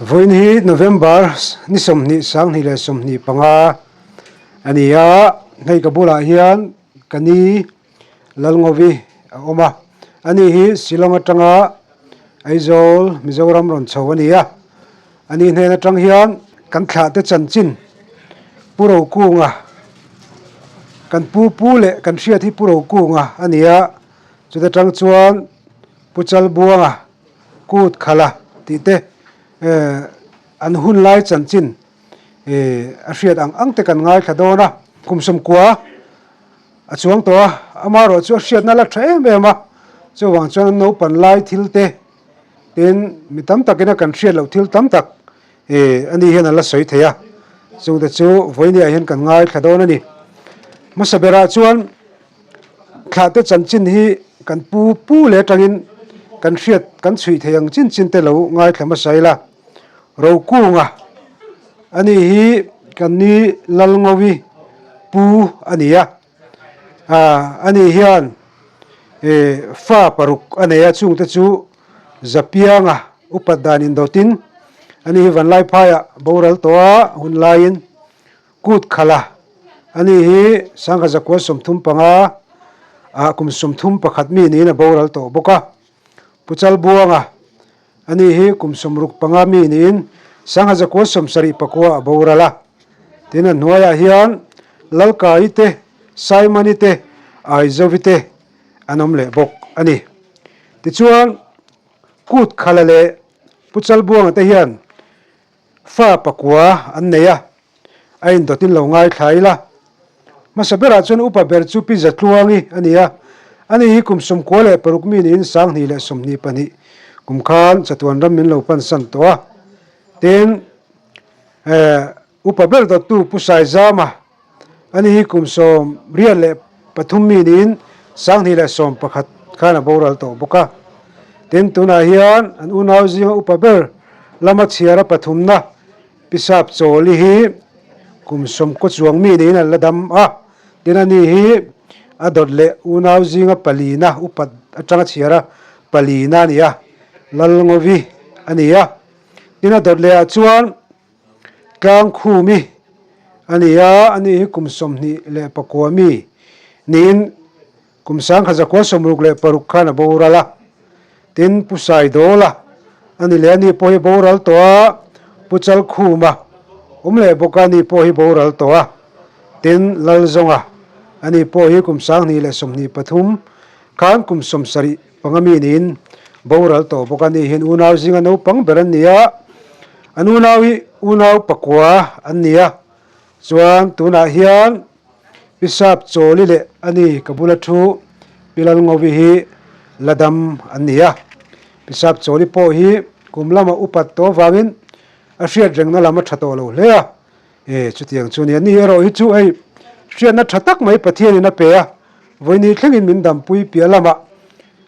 Voinhi November ni somni sang ni le somni panga ania ngai kabula hian kani lalngovi oma ani hi Shillong atanga Aizol Mizoram ron chawania ani hne atang hian kan thla te chanchin puro kunga kan pu le kan hriat hi puro kunga ania chuta tang chuan puchal buanga kut khala ti te an hun lai chanchin a hriat ang te kan ngai thadona kumsum kwa a chuang to amaro chu hriat na la thre mema chu wang chuan no pan lai thil te ten mitam takina kan hriat lo thil tam tak ani hian ala soi theya chu te chu voini a hian kan ngai thadona ni masabera chuan khlate chanchin hi kan pu le tangin kan hriat kan chui theyang chin te lo ngai thlama saila ro kunga ani hi kan ni lalngovi pu ania ani hian fa paruk ania chung te chu zapianga upadanin dotin ani hi vanlai phaya boral toa hunlain kut khala ani hi sangha zakwa somthum panga kum somthum pakhat mi ni na boral to boka puchal buanga ani hi kum somruk panga mi nin sangha zakwa somsari pakwa borala tina noya hian lalkai te saimani te aizovite anom le bok ani tichuan kut khalale puchal buanga te hian fa pakwa anneya ain dotin lo ngai thaila masabera chun upaber chu pi zatluangi ania ani hi kumsum kwale parukmi nin sang ni le somni pani kumkhan chatuan ram min lo pan san toa ten upaber do tu pusai zama ani hi kumsom rial le pathummi nin sang ni le som pakhat khana boral to boka ten tuna hian an unaw ji upaber lama chiara pathumna pisap choli hi kumsom ko chuang mi nin ladam tinani hi adodle unaw jinga palina upat atanga chiara palina nia lalngovi ania tina dodle a chuan kang khumi ania ani kumsom ni le pakwami nin kumsang khazakwa somruk le paruk khana borala tin pusai dola ani le ani pohi boral toa puchal khuma umle bokani pohi boral toa tin lalzonga ani pohi kumsang ni le somni pathum khan kumsom sari pangami nin boral to bokani hin unaw jinga no pang beran nia anunawi unaw pakwa ania chuan tuna hian pisap choli le ani kabula thu pilal ngovi hi ladam ania pisap choli po hi kumlama upat to wangin a hriat rengna lama thato lo hlea chutiang chuni ani ero hi chu ai hriat na thatak mai pathian ina pe a voini thlengin min dam pui pialama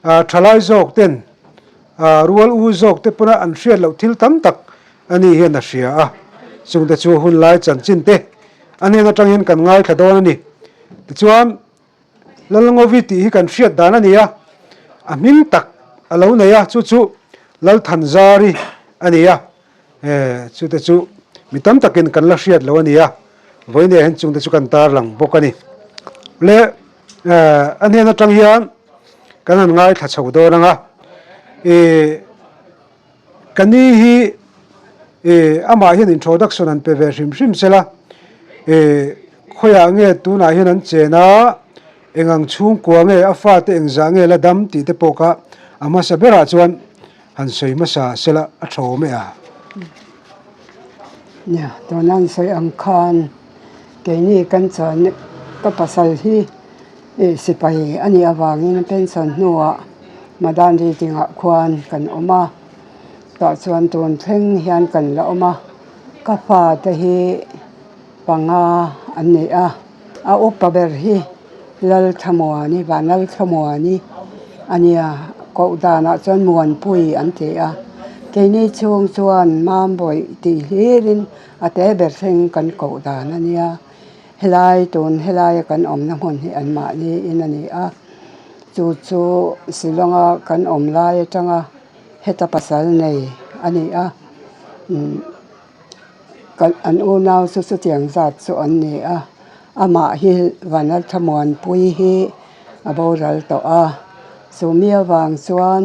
thalai jok ten rual u jok te puna an hriat lo thil tam tak ani hian a hria a chungte chu hun lai chanchin te ani na tangin kan ngai thadon ani tichuan lalngovi ti hi kan hriat dan ania a min tak alo neya chu lal thanjari ania chute chu mitam takin kan la hriat lo ania voine hen chungte chu kan tar lang bokani le ani na tang hian kan an ngai tha chho do ranga kani hi ama hian introduction an pe ve hrim sela khoya nge tuna hian an chena engang chung kwa nge afa te engza nge la dam ti te poka ama sabera chuan han sei masa sela a tho me a nya tonan sei ang khan ke ni kan chan ka pasal hi sipai ani awangin pension nuwa madan ri tinga khwan kan oma ta chuan ton thleng hian kan la oma ka fa te hi panga ani a upaber hi lal thamwani banal thamwani ania ko dana chuan muan pui an te a ke ni chung chuan mam boi ti hirin ate ber theng kan ko dan ania helai ton helai kan om na hon hi an ma ni inani a chu Shillonga kan om lai atanga heta pasal nei ani a กันอันอูนาวสุเตียงสัตว์ส่วนนี้อามาฮิวันนัทมวนปุยฮิอบอรัลโตสุเมียวางส่วน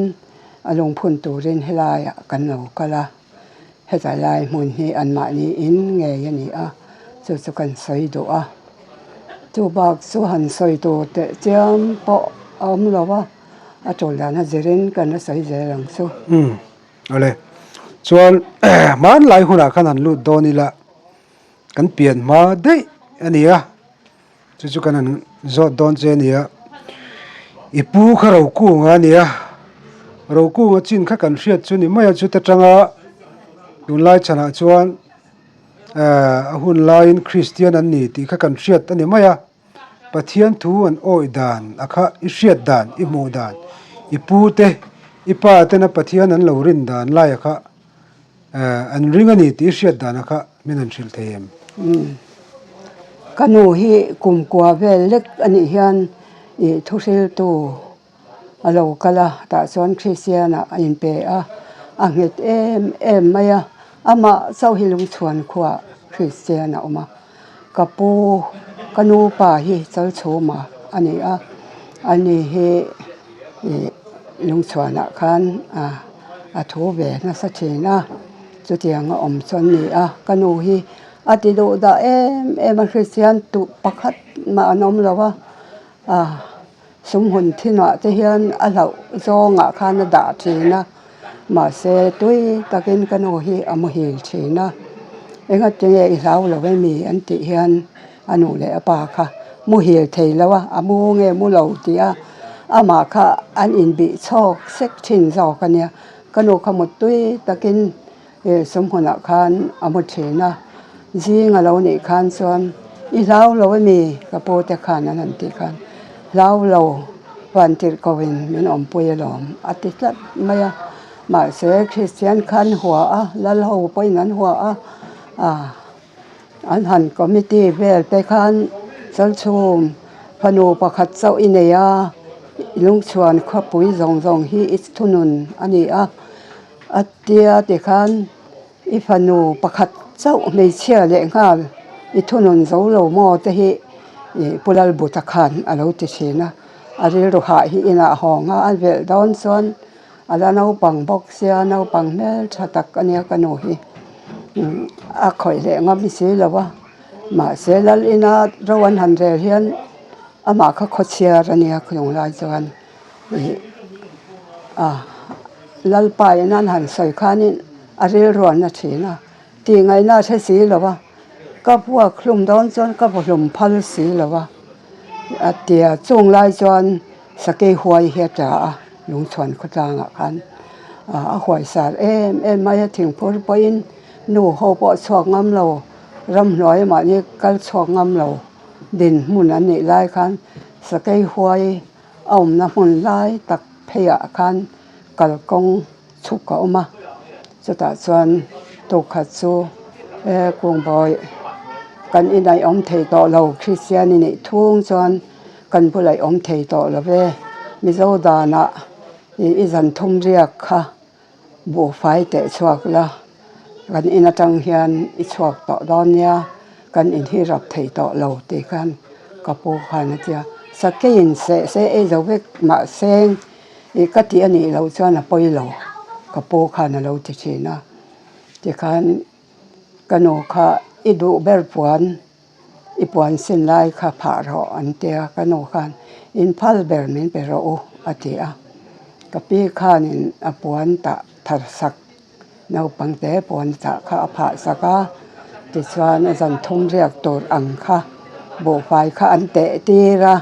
ลงพุนตูรินให้ลายกันเหลากะละให้ใจลายมุนฮิอันมานี้อินเงยนี่สุกันสอยดูจูบักสุหันสอยดูแต่เจียมปอเราว่าโจลานเจริญกันสอยเจริญสุเอาเลยส่วนมันหลายคนขนาดลุดโดนี่ละกันเปลี่ยนมาได้อันนี้จู่ๆกันนั้นจอดโดนเจนี่อีปูขเรากู้งานนี่เรากู้งจินข้ากันเสียจุนี่ไม่จุดจังหุ่นลายชนะส่วนหุ่นลายคริสเตียนอันนี้ที่ข้ากันเสียอันนี้ไม่ปะเทียนทูอันโอยดานข้าอิเสียดานอิโมดานอีปูเตอีป้าเตนะปะเทียนนั้นเรารินดานลายข้าอันริงอันนี้ที่เสียดานข้าไม่นั่นชิลเทียมกันหูฮีกุมกัวเวลเล็กอันนี้ฮันทุกสิ่งตัวเราก็ละแต่ส่วนคริสเตียนอินเปอังเหตุไม่มาเศร้าหิลุงชวนขวาคริสเตียนออกมากับปูกันหูป่าฮีเจ้าโชมาอันนี้เฮลุงชวนคันทูเวนะสัจเจนะจุดยังอมส่วนนี้กันหูฮีติโดดามันคริสเตียนตุปักมาอนอมแล้วว่าสมหุนที่น่ะจะเห็นเราจองคานดาจีนะมาเสตุยตะกินกันโอฮีอมหิลชีนะเองจะยังเราไม่มีอันติเห็นอนุเลปาค่ะมูหิลเทแล้วว่ามูเงมูเหล่าตีมาค่ะอันอินบิชอกเซ็กชินจอกันเนี่ยกันโอขมดตุยตะกินสมหุนคานอมชีนะจีงเราเนี่ยคันส่วนอีเราไม่มีกระโปรงแต่คันนั่นติคันเราวันที่กวินมันอมปุยหลอมอาทิตย์ละไม่มาเสกคริสเตียนคันหัวแล้วเราไปนั้นหัวอันหันก็มิตีเวลไปคันสัลชุมพนูประคัดเจ้าอินเนียลุงชวนข้าปุยจงฮีอิสทุนุนอันนี้อัตเตียติคันอีพนูประคัดเจ้าไม่เชื่อเลยง่ายอีทุนนเจ้าเราโมจะฮีปุลลบุตรขันเราจะเชื่อนะอะไรรู้หาฮีอินาหองอันเวลดอนส่วนอะไรน้าปังบอกเสียน้าปังเมลชะตักอันนี้กันโนฮีคอยเลยงั้นไม่เสียแล้วว่ามาเสียแล้วอินาระวันหันเรียนมาเขาขดเชียร์อันนี้ขยงลายจวนลัลไปนั่นหันใส่ขานี่อะไรร้อนนะทีนะตีไงน่าใช้สีหรอวะก็พวกคลุมดอนจนก็พวกคลุมพัลสีหรอวะเตียจงลายจนสเกยหวยเฮียจ่าลุงชวนขจางกันหวยสารไม่ถึงพูดไปอินหนูเขาปอชอกงำเรารำร้อยมาเนี่ยก็ชอกงำเราดินมุนอันนี้ลายกันสเกยหวยเอาน้ำมุนลายตักเพียกันกลกงชุกเอามาจะตัดส่วนตุขัดซูกวงบอยกันอินไออมเทต่อเราคริสเตียนนี่ทุ่งส่วนกันผู้ไหลอมเทต่อเราเวมิโซดานะอีจันทุ่มเรียกค่ะบัวไฟแต่ชวกละกันอินจังเฮียนอิชวกต่อดอนเนี่ยกันอินที่รับเทต่อเราตีกันกับปูขันเจียสักแค่ยินเสจะเวกมาเซงอีกที่อันนี้เราชวนปอยเรากับปูขันเราจะเชนะที่ขันกันโอค่ะอีดูเบลปวนอีปวนสินไลค่ะผ่าเราอันเตียกันโอคันอินพัลเบลมินเปโรอติกับปีข้านินปวนตะทัดสักนาปังเตปวนตะข้าผ่าสักติสวานจันทุ่มเรียกตัวอังค่ะโบไฟค่ะอันเตตีระ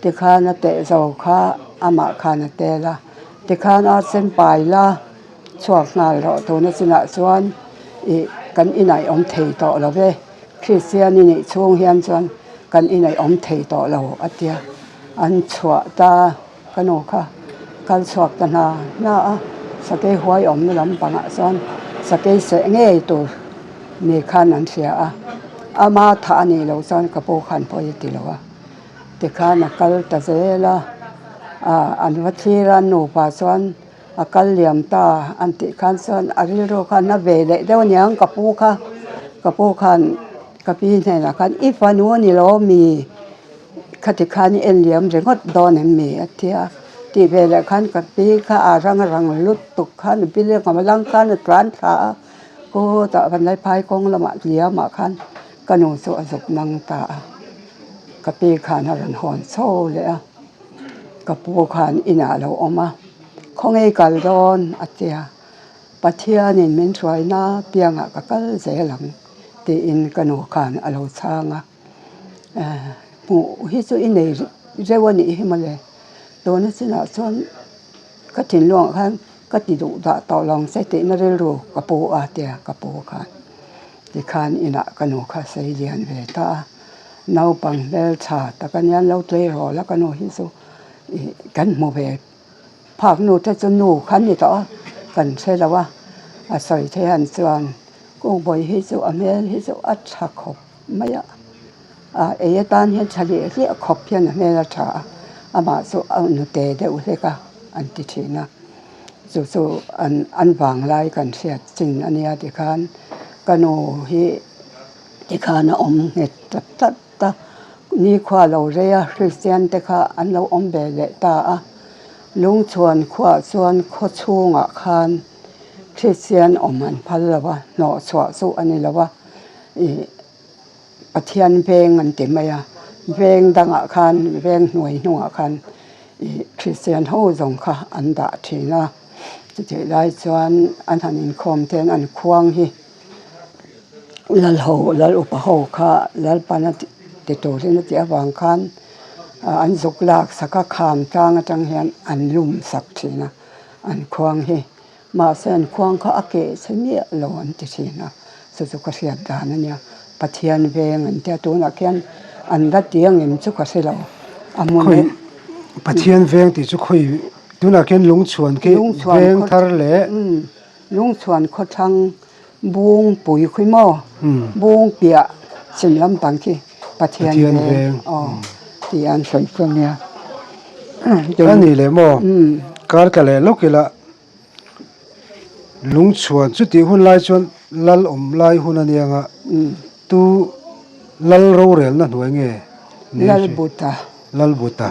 ติข้านาเตเจ้าค่ะอามาค่ะนาเตละติข้านาเส้นปลายละช่วงงานเราตัวนัสนะส่วนกันอินัยอมเทต่อเราเว้คริสเตียนนี่ช่วงเฮียนส่วนกันอินัยอมเทต่อเราอัตเตียอันชัวตากันโอค่ะกันสวกตนาหน้าสเกยหวยอมนี่ลำปังส่วนสเกยเสงเงยตัวนี่ขันอันเสียอามาฐานี่เราส่วนกระโปงขันพอยิติเราติขันนักกัลตะเซละอันวัชิรันโนปาส่วน akal liam ta anti khan son ariro khan na vele dewnyang kapu khan kapi ne na khan ifanu ni lo mi khatikhani en liam rengot don em mi atia ti vele khan kapi kha arang lut tuk khan pile kamalang khan tran tha ko ta ban lai phai kong lama liama khan kanu so azuk nang ta kapi khan haran hon so le a kapu khan ina lo oma khongei kal don atia pathianin min throina pianga kakal zelang ti in kanu khan alo changa pu hi chu in nei rewani himale dona sina son katin long khan kati du da tawlong se te na rel ru kapu atia kapu khan ti khan ina kanu kha sei lian ve ta nau pang lel cha ta kan yan lo tle ro la kanu hi chu kan mo ve phak nu ta chu nu khan ni to kan se la wa a soi the han chuan kong boi hi chu amel hi chu a tha khop maya e tan hian chali hi a khop hian a mela tha ama chu nu te de u le ka an ti thina chu an wang lai kan sia chin ania ti khan kanu hi ti khan om net ta ni khwa lo re a christian te kha an lo om be le ta a lung chuan khwa chuan kho chunga khan christian om an phal lawa no chwa chu ani lawa pathian veng an ti maya veng danga khan veng hnuai hnunga khan christian ho zong kha an da thina ti lai chuan an hanin khom ten an khuang hi lal upa ho kha lal pana ti torin ti awang khan an zuklak saka kham tang atang hian an lum sak thina an khuang hi ma sen khuang kha ake semi lo an ti thina su ka riat dan ania pathian veng an te tu na khian an da tiang im chu ka selo amun pathian veng ti chu khoi tuna ken lung chuan ke veng thar le lung chuan kho thang bung pui khui mo bung pia chin lam pang ki pathian veng ti an soi phang nia ani le mo kar ka le lokila lung chuan chu ti hun lai chuan lal om lai hun anianga tu lal ro rel na hnuai nge lal buta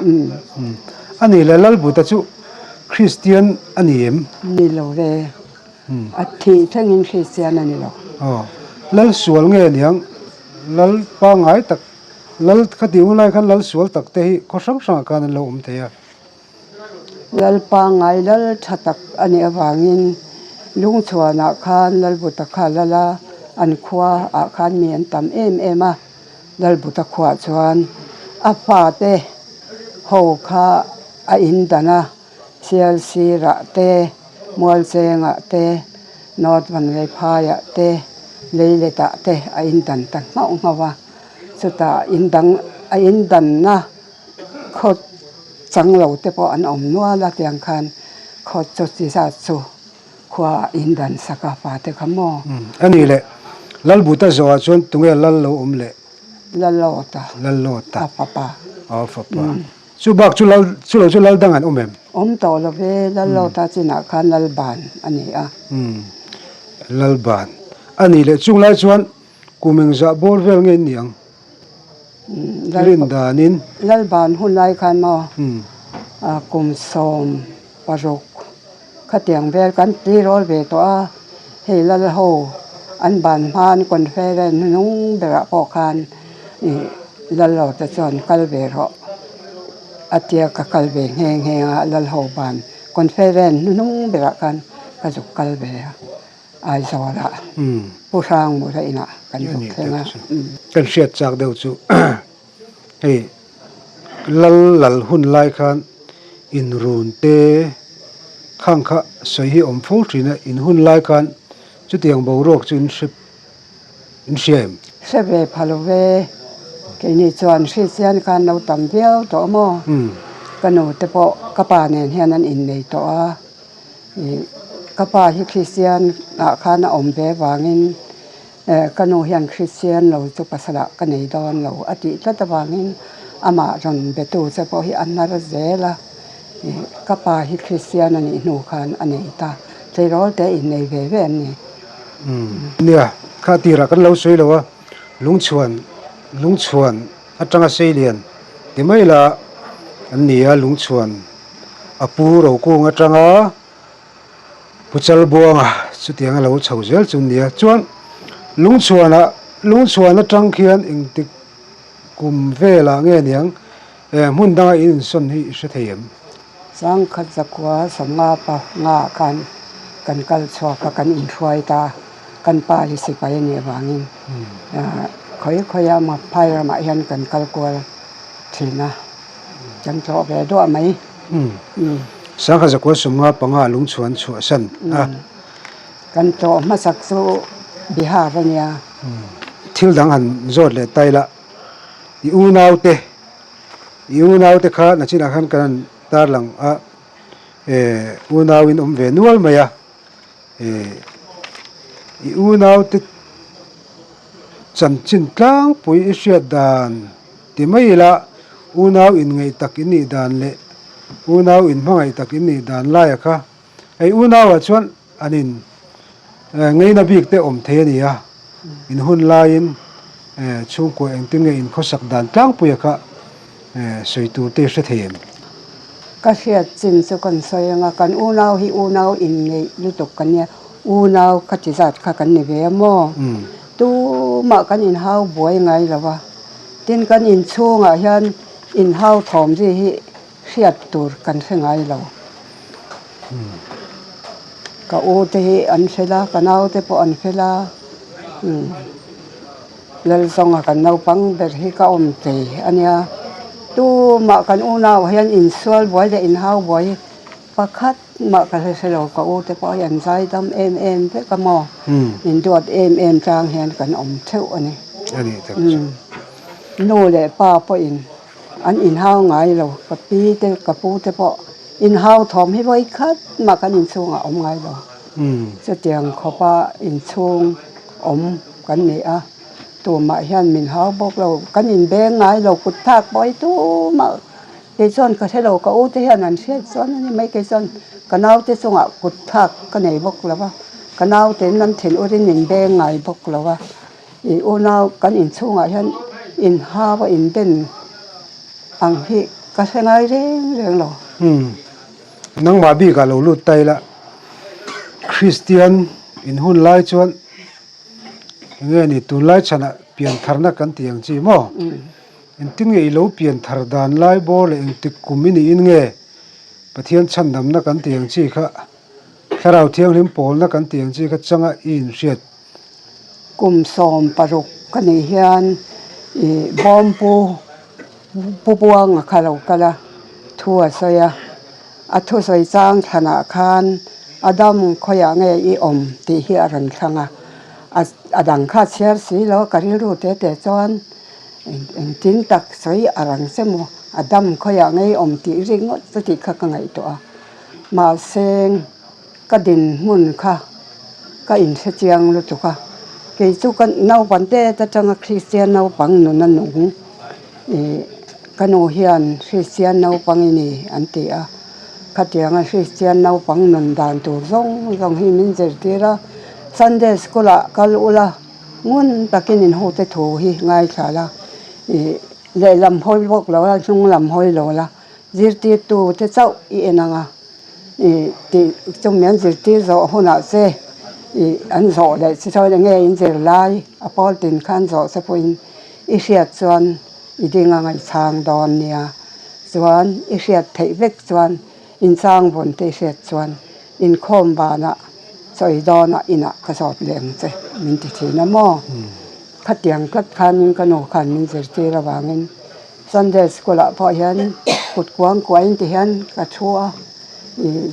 ani le lal buta chu christian anim ni lo re athi thangin christian ani lo lal sual nge niang lal pa ngai tak lal khati un lai khan lal sual tak te hi ko sang kan lo um the ya lal pa ngai lal thatak ani awangin lung chuana khan lal buta kha lala an khwa a khan mi an tam em a lal buta khwa chuan a fa te ho kha a in dana sial sira te mual chenga te not van le phaya te leile ta te a in dan ta ngawa chuta in dan na khot changlo te po an om nuala tiang khan khot chu chi sa chu khwa in dan saka fa te khamo ani le lal buta zo chon tunge lal lo om le lal lota papa chu bak chu lal dangan omem om to lo ve lal lota china khan lal ban ani a lal ban ani le chung lai chuan kumeng za bor vel nge niang rin danin lal ban hun lai khan mo kum som parok khatiang vel kan ti rol ve to a he lal ho an ban man kon feren nung bera po khan lal lo ta chon kal ve ro atia ka kal ve nge lal ho ban kon feren nung bera kan ka ju kal ve ai zora pu sang mo ra ina kan ju khenga kan siat chak deu chu hey lal hun lai khan in run te khang kha soi hi om pho thina in hun lai khan chu tiang bo rok chu in shem sebe phalove ke ni chuan christian kan no tam viau to mo kanu te po kapa nen hian an in nei to a kapa hi christian a khana om ve wangin kanu hian christian lo chu pasala kanei don lo ati tata wangin ama ron betu che po hi annar zela ก็ปาฮิคริสเตียนอันนี้หนูคันอันนี้ตาใจร้อนแต่อินในเวเวนนี่เนี่ยข้าตีระกันเราสวยแล้วว่าลุงชวนอัตรังเซเลียนที่ไม่ละอันนี้ลุงชวนอปูเรากูอัตรังพุทธลบัวสุดที่เราเช่าเจลจุนเนี่ยจวนลุงชวนอัตรังเขียนอิงติกุมเวลาเงี้ยเนี่ยมุ่งดังอินส่วนที่สุดเทียมสังขัดจักว่าสมงาปะงากันกัลชวกกันอินทรวยตากันปาลิสิไปเนี่ยบางินค่อยมาพายมาเห็นกันกัลกัวทีนะจังจอบแบบด้วยไหมสังขัดจักว่าสมงาปะงาลุงชวนชัวสันกันจอบมาสักสู้บิหารเนี่ยทิลดังหันโจดเลยไตละอูนาวเตข้าณจินาขันกันตาหลังอูนาวินเวนัวลมายาอูนาวเตจันจินกลางปุยอิเชียดานที่ไม่ละอูนาวอินไงตักอินนี่ดานเละอูนาวอินพังไงตักอินนี่ดานไล่ค่ะอูนาวชวนอันนี้ไงนบีกเตอมเทนี่ยอินหุ่นลายินช่วงกูเองตึงไงอินข้อสักดานกลางปุยค่ะสวยตัวเตะเสียมก็เสียจินสุกันสวยงากันอูนาวอินไงรู้ตกกันเนี่ยอูนาวขจิจัดข้ากันนี่เวมอตู้มากันอินเฮาบวยไงล่ะวะตินกันอินช่วงยันอินเฮาถอมที่เสียตัวกันเสไงเราก็อูที่อันเฟลากันเอาที่พออันเฟลาแล้วส่งกันเอาปังเบอร์ที่ก็อมตีอันเนี้ยตู้มากันอูนาวยันอินสวลบวยแต่อินเฮาบวยประคัดมากันเสลก็อูที่พอยันใจดำเอ็มเพื่อก็มออินดวดเอ็มจางเห็นกันอมเท่าอันนี้โน่เลยป้าพออันอินเฮาไงเรากับปีเตกับปูเตพออินเฮาถอมให้ไว้คัดมากันอินช่วงอมไงเราจะเตียงเขาป้าอินช่วงอมกันนี่ตัวมาเห็นมินเฮาบอกเรากันอินแบงไงเรากุดทักบ่อยตู้มาเกซ้อนก็ให้เราก็อู้ที่นั่นเสียซ้อนนี่ไม่เกซ้อนกันเอาที่ส่งกุดทักก็ไหนบอกเราว่ากันเอาที่นั้นเห็นอุรินินแบงไงบอกเราว่าอูนาวกันอินช่วงเห็นอินฮาว่าอินเป็นอังที่ก็ใช่ไงเรื่องเรานังมาบีกับเราลุดไตละคริสเตียนอินหุ่นไล่ชวนเงี้ยนี่ตุนไล่ชนะเปลี่ยนทาร์นักกันที่ยังจีโม่อินทิ้งเงี้ยเราเปลี่ยนทาร์ดานไล่บอลอินติกุมินีอินเงี้ยประเทศชั้นดำนักกันที่ยังจีค่ะถ้าเราเที่ยงลิมโปลนักกันที่ยังจีค่ะจังอินเสียดกลุ่มสอมปรุกกันนี่เฮียนบอมปูบวงค่ะเราก็ละทั่วซอยทั่วซอยจ้างธนาคารดำขยะเงี้ยอมที่เฮียรันช่างดังข้าเชียร์สีแล้วก็รู้แต่จอนทิ้งตักสวยรังเสมอดำขยะเงี้ยอมที่ริงสติข้ากันไงตัวมาเซงก็ดินมุ่นค่ะก็อินเสียงรู้จักค่ะเกี่ยวกันนาวปันเตจะจังคริสเตียนนาวปังนุนันหนุ่งกันโอเฮียนคริสเตียนนาวปังนี่อันที่ขัดแย้งคริสเตียนนาวปังนุนดานตัวซองให้มินเจอที่ละซันเดย์สกุลกัลอุละงุนตะกินินโฮเตโถฮีง่ายค่ะละเลยลำห้อยบอกแล้วช่วงลำห้อยแล้วละจิตติตัวเจ้าอีนังที่จงเมียนจิตติเราหัวหน้าเสอันโสดเลยที่เขาจะเงี้ยอินเจริญไล่พอตินขันโสดสักวันอิเสียส่วนอีดิ่งงานทางดอนเนี่ยส่วนอิเสียเทวิกส่วนอินสร้างบนเทเสียส่วนอินคอมบานะสอยดอนอินะกระสอบเลี้ยงเจมินติทีน้ำหม้อขัดเตียงขัดคันกระโนขันมินเจริญระหว่างนั้นซันเดย์สกุลพอเห็นกุดกวางกวางที่เห็นกระชัว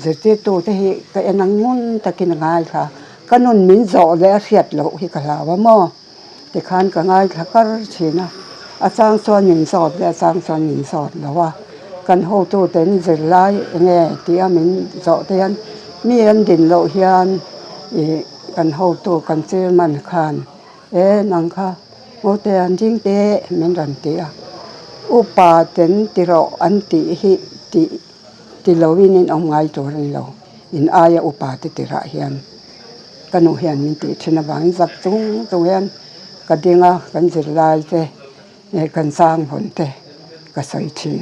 เจริญตัวที่ก็เอ็นงุนตะกินง่ายค่ะก็นุ่นมินโซเลยเสียดเราที่กระลาว่าหม้อแต่คันก็ง่ายค่ะก็ชีนะอาจารย์ส่วนหญิงสอดและอาจารย์ส่วนหญิงสอดแล้วว่ากันโหตัวเต็นจะไล่เงี้ยที่มินโซเตียนมีอันดินเราเฮียนกันโหตัวกันเจอมันคานนังค่ะโมเตียนจริงเตะมินรันเตียอุปาเต็นติเราอันติหิติ ti lovin in om ngai to ri lo in aya upa ti tira hian kanu hian min ti thina wang zak chung hian ka dinga kan zir lai te kan sang hon te ka sai thin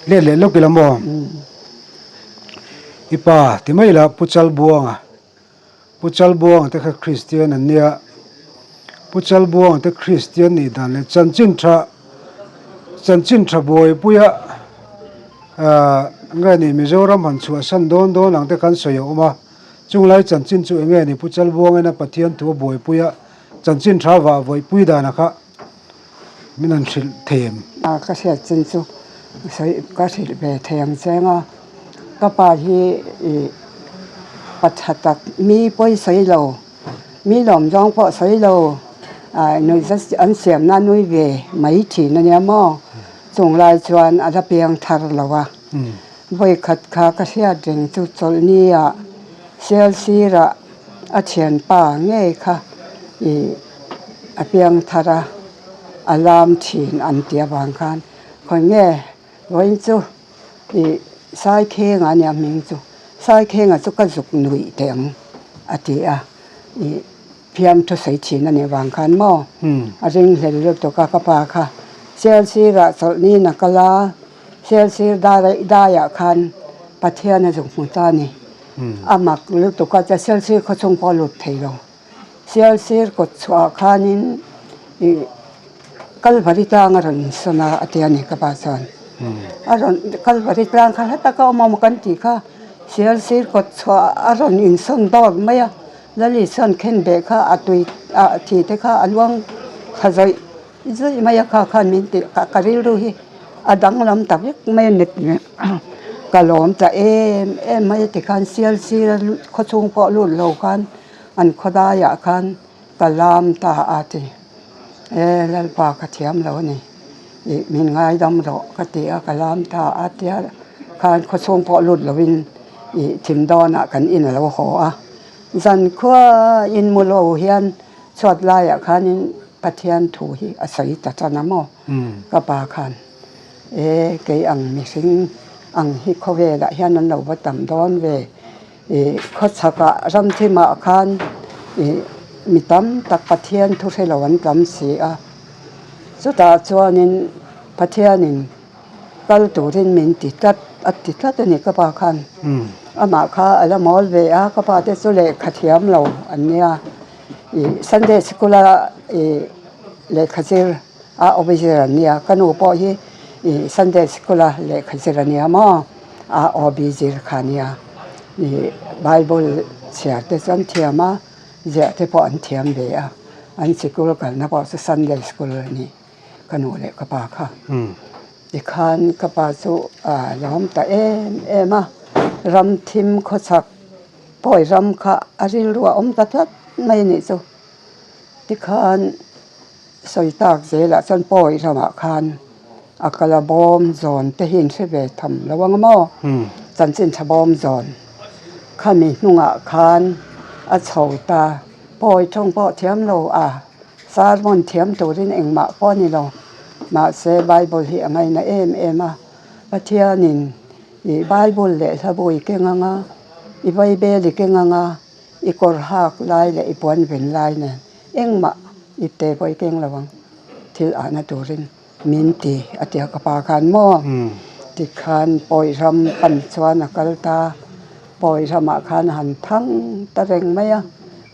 le lokila mo ipa ti mai la puchal buang te kha Christian an nia puchal buang te Christian ni dan le chanchin tha boy puya ngai ni Mizoram han chu san don lang te kan soyo ma chunglai chanchin chu nge ni puchal buang ena pathian tu boy puya chanchin tha wa voi pui da na kha minan thil them ka sia chin chu sai ka thil be theng chenga ka pa hi pathatak mi poi sai lo mi lom jong po sai lo noi just an siam na noi ve mai thi na nya mo chunglai chuan ada piang thar lawa voi khat kha ka sia ding chu chol ni a sel sira a thian pa nge kha a piang thara alam thin an tia bang khan khoi nge voi chu sai khe nga nya ming chu sai khe nga chu ka zuk nui teng atia phiam thu sai thin ani wang khan mo a ring hlel to ka pa kha sel sira chol ni na kala sel sir da ya khan pathian a zuk mu ta ni amak lu to ka sel sir kho chung po lut thei lo sel sir ko chwa khanin kalvari tang ron sona atiani ka pa san aron kalvari tang kha ta ka ma kan ti kha sel sir ko chwa aron in son dog maya lali son khen be kha atui thi te kha alwang khazai zai maya kha khan min ti ka karil ru hi adang lam tabik mai net kalom ta mai ti khan sel sir kho chung po lu lo khan an khoda ya khan kalam ta ati lal pa ka thiam lo ni min ngai dam ro ka ti a kalam ta atia khan kho chung po lut lovin thim dona kan in lo ho a zan khwa in mulo hian chot la ya khan in pathian thu hi asai ta chana mo ka pa khan ke ang mi sing ang hi khowe la hian an lo ba tam don ve kho chaka ram thima khan mitam tak pathian thu thelawan tam si a chuta chuanin pathianin kal turin min ti tat ani ka pa khan ama kha ala mol ve a ka pa te chu le khathiam lo ania Sunday school le khazir a obizir ania kanu po hi Sunday school le khazir ania ma a obizir khania ni Bible chia te chan thiama je te po an thiam be a an school kal na po Sunday school ni kanu le ka pa kha ikhan ka pa chu lam ta ma ram thim kho chak poi ram kha aril ruwa ta that mai ni chu tikhan soitak zela chan poi rama khan akala bom zon te hin sebe tham lawang mo chanchin thabom zon khami hnunga khan a chhota poi thong po thiam lo sarmon thiam turin engma po ni lo ma se Bible hi angai na a pathianin Bible le saboi ke nganga Bible ke nganga ikor hak lai le ipon ven lai ne engma ite poi keng lawang thil ana turin minti atia ka pa khan mo ti khan poi ram pan chuan akalta poi rama khan han thang ta reng maya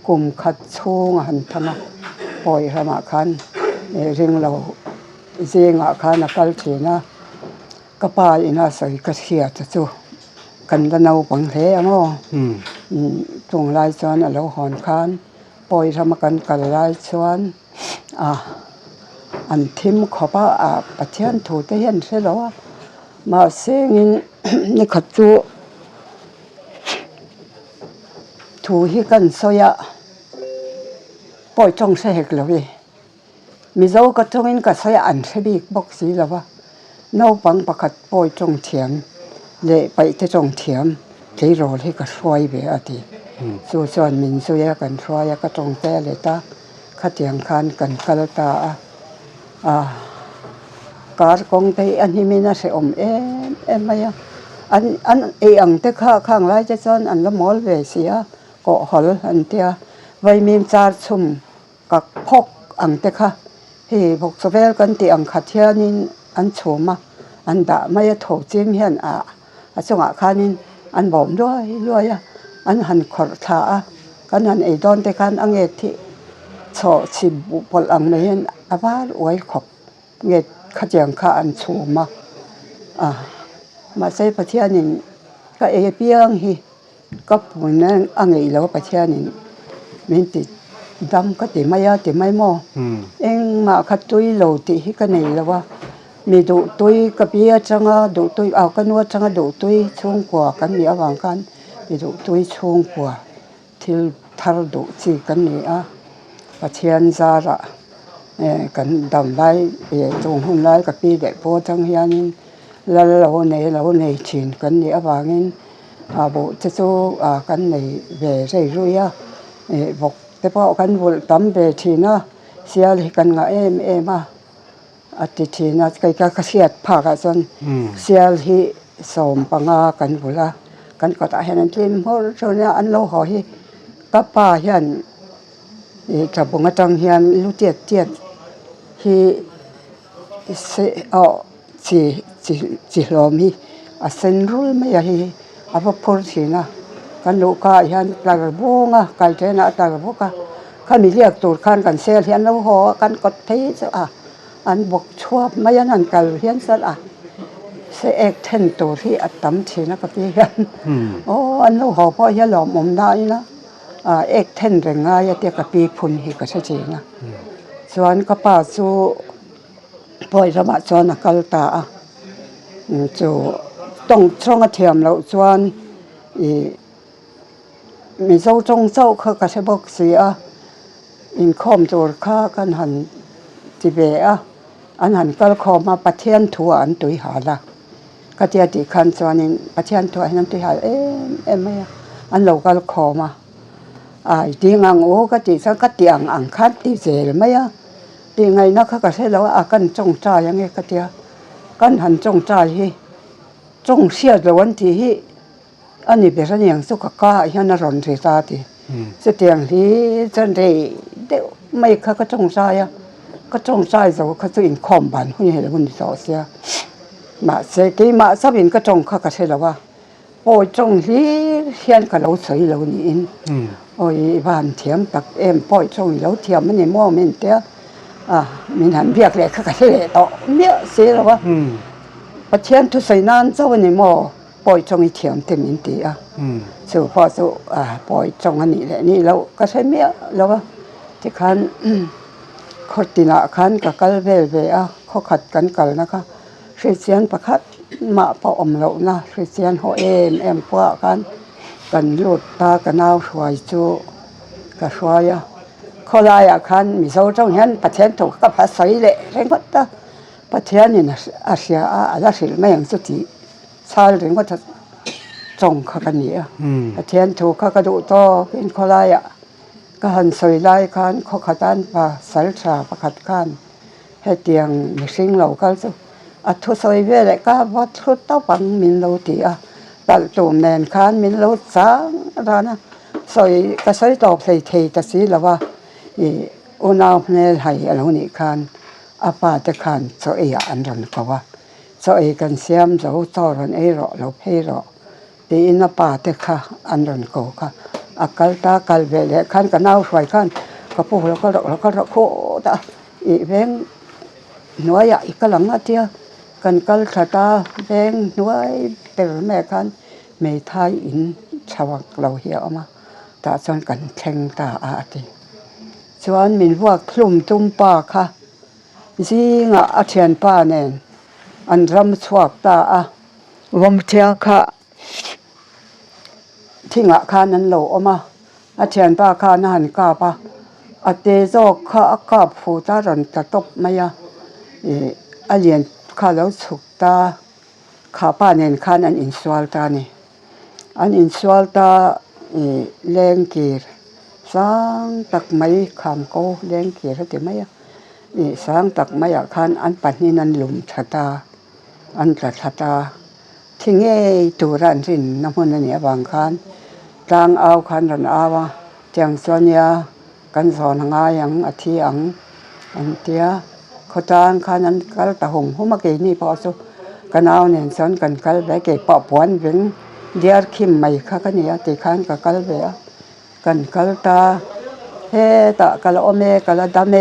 kum khat chung han thanga poi rama khan ring lo zenga khan akal thina kapa ina sai ka sia chu kan la nau pang he amo tung lai chuan alo hon khan poi rama kan kal lai chuan an thim khopa pathian thu te hian selo ma sengin ni khat chu thu hi kan soya poi chong se hek lowi mi zo ka chongin ka soya an thebi bok si lawa no pang pakhat poi chong thiam le pai te chong thiam thei rol hi ka hruai ve ati chu chuan min soya kan hruaya ka chong te le ta khatiang khan kan kalta kar kong te anhimina se em mày anh ăn te kha khang lai cha chon an la mol ve sia ko hol an tia vai mim char chum ka phok ang te kha hi bok sovel kan ti ang khathianin an chuma an da mai tho chim hian a chunga khanin an bom roi an han khor tha kan han ei don te kan ange thi cho chi bu pol ang mai hian awar oi khop nge khajiang kha an chuma ma sai pathianin ka e piang hi ka punan ange lo pathianin min ti dam ka ti mai mo eng ma khatui lo ti hi ka nei lawa mi du tui ka pia changa du tui au ka nuwa changa du tui chung kwa kan ni awang kan mi du tui chung kwa thil thar du chi kan ni pathian zara kan dam lai chung hun lai ka pi de po chang hianin lo nei chin kan ni awangin bo chu kan nei ve rei ruya bok te pao kan vul tam be thina sial hi kan nga em ati thina kai ka siat pha ka chon sial hi som panga kan vula kan ko ta henan tlim hor chona an lo ho hi ka pa hian ka bunga tang hian lu tiet hi se chi lomi a sen rul mai hi ava por thina kan lo ka hian tlar bunga kai thena tlar buka kan mi liak tur kan sel hian lo ho kan kot thei chu an bok chuap mai an kal hian sal se ek then tur hi atam thina ka pi hian an lo ho po hian lom om da ina ek then renga ya te ka pi phun hi ka sa china chuan ka pa chu poi rama chuan a kal ta chu tong chonga thiam lo chuan mi zo chong chau kha ka se bok sia in khom tur kha kan han ti be an han kal khoma pathian thu an tui hala ka tia ti khan chuanin pathian thu an tui hal em mai an lo kal khoma dingang o ka ti sa ka ti ang khan ti zel mai ti ngai na kha ka se lo kan chong cha yang e ka tia kan han chong cha hi chong sia lo an ti hi ani be ran yang su ka hian a ron re ta ti se tiang hi chan re de mai kha ka chong cha ya ka chong cha zo ka chu in khom ban hu he lo ni so sia ma se ke ma sabin ka chong kha ka se lo wa oi chong hi hian ka lo sei lo ni in oi van thiam tak em poi chong lo thiam ni mo men te min han biak le kha ka se le to mia se lo wa pathian thu sai nan chaw ni mo poi chong I thiam te min ti chu pho chu poi chong ani le ni lo ka se mia lo wa ti khan khotina khan ka kal vel ve kho khat kan kal na kha Christian pakhat ma pa om lo na Christian ho em pa kan lut ta kanau hruai chu ka hruaya kholaya khan mi zo chong hian pathian thu ka pha sai le rengot ta pathian in asia ala sil mai ang chu ti chal rengot chong kha kan ni pathian thu kha ka du to in kholaya ka han soi lai khan kho khatan pa sal tha pakhat khan he tiang mi sing lo kal chu thu soi ve le ka wat thu to pang min lo ti tal tu nen khan min lo sang rana soi to thei ta si lawa unaw nel hai alo ni khan apa te khan so an ran ka wa so kan siam zo to ran ro lo phe ro ti in pa te kha an ran ko kha akal ta kal ve le khan ka naw hwai khan ka pu lo ka ro kho ta veng noya ikalang atia kan kal thata veng nuai per me khan me thai in chawak lo hi ama ta chon kan thleng ta ati chuan min huak thlum tum pa kha zinga a thian pa nen an ram chuak ta vom thia kha thinga khan an lo oma a thian pa kha na han ka pa ate zo kha ka phu ta ran ta top maya alien kha lo chuk ta kha pa nen khan an inswal ta ni an inswal ta lengkir sang tak mai kham ko lengkir te maya sang tak maya khan an panin an lum thata an tla thata ที่เงตูรันสินน้ำมันเนี่ยบางคันกลางเอาคันรันอาวะเจียงส่วนยากันสอนงายังอธิอังอันเตียเขาจางคันนั้นกัลตะหงหัวมาเกนี่พอสุกันเอาเนี่ยสอนกันกัลแบบเกปะปวนเวงเดียร์คิมไม่ค่ะกันเนี่ยตีคันกับกัลเบียกันกัลตาเฮตะกัลโอเมกัลดาเม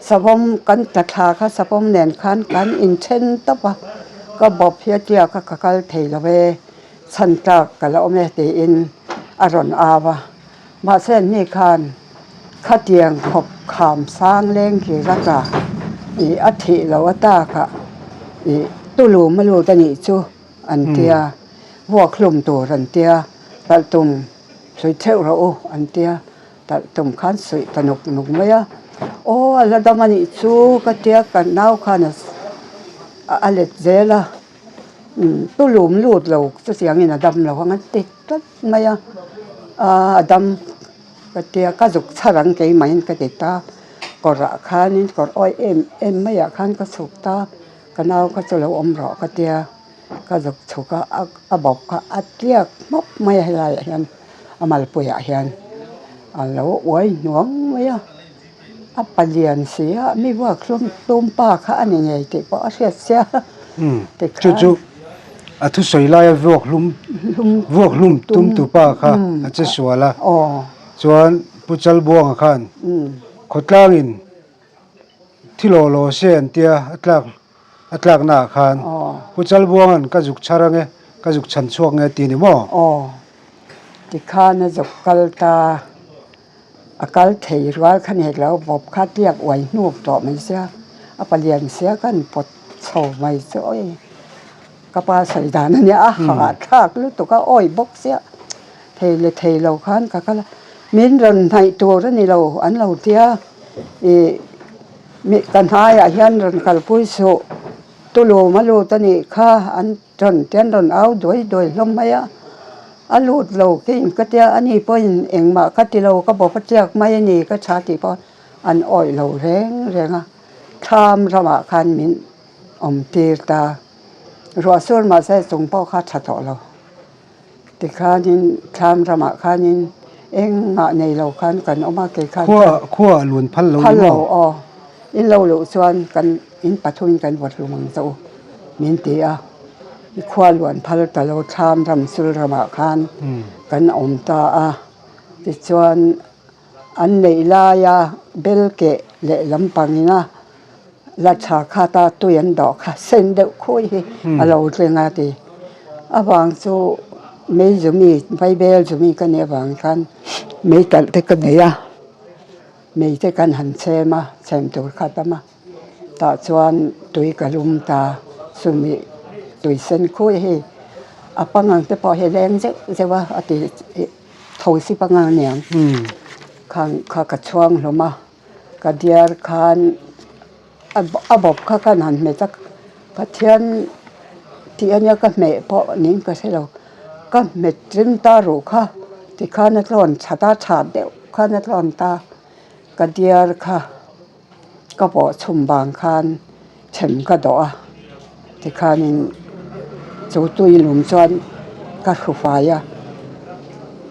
สะพมกันตะทาค่ะสะพมเนียนคันกันอินเชนตะปะก็บอกเพียเจียค่ะกัลเทลเวสันตะกัลโอเมตีอินอรอนอาวะมาเส้นนี่คันขัดเตียงขบขามสร้างเล่งขีรักะอีอัฐิลาวตาค่ะอีตุลูมะลูตะนิจูอันเตียหัวคลุมตัวรันเตียตะตุมสวยเทวเราอันเตียตะตุมคันสวยตะนุกนุกไหมอะโอ้แล้วดามันนิจูก็เตียกันนาวคันอเลเซล่ะตุลูมลูดเราจะเสียงนี่นะดำเราว่างั้นติดตัดไหมอะดำก็เตียก็จุกสรังเกยมันก็ติดตากอดราคานี่กอดอ้อยเอ็มไม่อยากคันก็สุกตาก็นาวก็จะเราอมรอก็เตียก็จุกสุกก็บอกก็อัดเรียกมบไม่ให้ไรเห็นอามาลปุยเห็นแล้วโอ้ยหน่วงไหมอ่ะปเลียนเสียไม่ว่าคลุมตุ้มป้าค่ะอันนี้ไงติปอเสียติจุอะทุสอยลายวอกลุมตุ้มตุปาค่ะอะจะสวละส่วนปุจัลบวงคันขดลางอินที่โลเซียนเตียอัตลักนาคันปุจัลบวงก็จุกชารังก็จุกชันช่วงไงตีนี่มั้ติคานะจุกกัลตาอากาลเทยรัวคันเห็นแล้วบบคัดเรียกไว้นูบต่อไม่เสียอะปเลียนเสียกันปดโซไม่เสียกปาใส่ดานเนี่ยหาทากหรือตัวก็อ้อยบกเสียเทเราคันก็มินรันให้ตัวนี่เราอันเราเตียมีกันหายยันรันกัลปุยโซตุโลมาโลตนี่ค่ะอันจนเตียนรันเอาโดยลมไม่อันลูดเรากินก็เตียอันนี้ป้อนเองมาคัดที่เราก็บอกพระเจ้าไม่นี่ก็ชาติป้อนอันอ้อยเราแรงทามสมาคันมินอมตีตารัวส่วนมาใส่ส่งพ่อคัดฉะต่อเราติคานินทามสมาคันินเองมาในเราคันกันออกมาเกยคันขั้วหลวนพันเราอินเราส่วนกันอินปัทุนกันวัดหลวงโตมินเตียขั้วหลวนพันแต่เราทามทำสุรมาคันกันอมตาติส่วนอันในลายาเบลเกะเลลำปังนะราชาคาตาตุยันดอกค่ะเส้นเดคุยเราเรื่องอะไรบางส่วนไม่จะมีไฟเบลจะมีกันเนี่ยบางคันไม่ตัดแต่กันเนี่ยไม่แต่กันหันเชมาเชมตัวขัดมาตาส่วนตุยกระลุมตาสุมีตุยเส้นคุยปังงันแต่พอเห็นแรงเจ้าว่าอติโทสิปังงันเนี่ยข้ากระช่วงลงมากระเดียร์คันบอกข้ากันหันเมจักกระเทียนที่อันนี้ก็เมเพราะนี้ก็ใช่เราก็เมตริมตารูค่ะที่ข้านัดร้อนชาตาชาเดียวข้านัดร้อนตากระเดียร์ค่ะก็บอกชุมบางคันเฉิมกระโดดที่ข้านี่จูตุยหลุมจวนก็ขุฟ้าย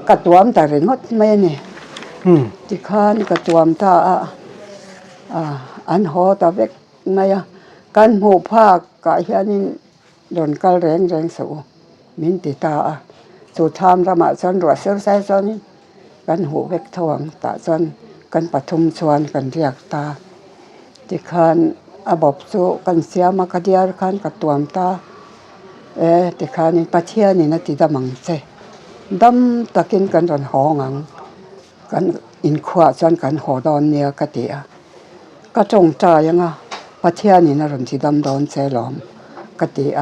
กระตัวมแต่เรื่องดไม่เนี่ยที่ข้านี่กระตัวมตาอันหอตาเวกไม่กันหูภาคกะเฮียนี่โดนกัลแรงสูมินติตาสุธามระมาจนรัวเสือใส่จนกันหูเวกทวงตาจนกันปฐุมชวนกันเรียกตาที่คันบบสุกันเสียมากระเดียร์คันกระตัวมตาที่คันนี่ปัจเจียนี่นะติดมังเสดำตะกินกันจนหองังกันอินขวาจนกันหอดอนเนียกะเตียก็จงใจยังปัจเจียนี่นะรันติดำดอนเซลอมกะเตีย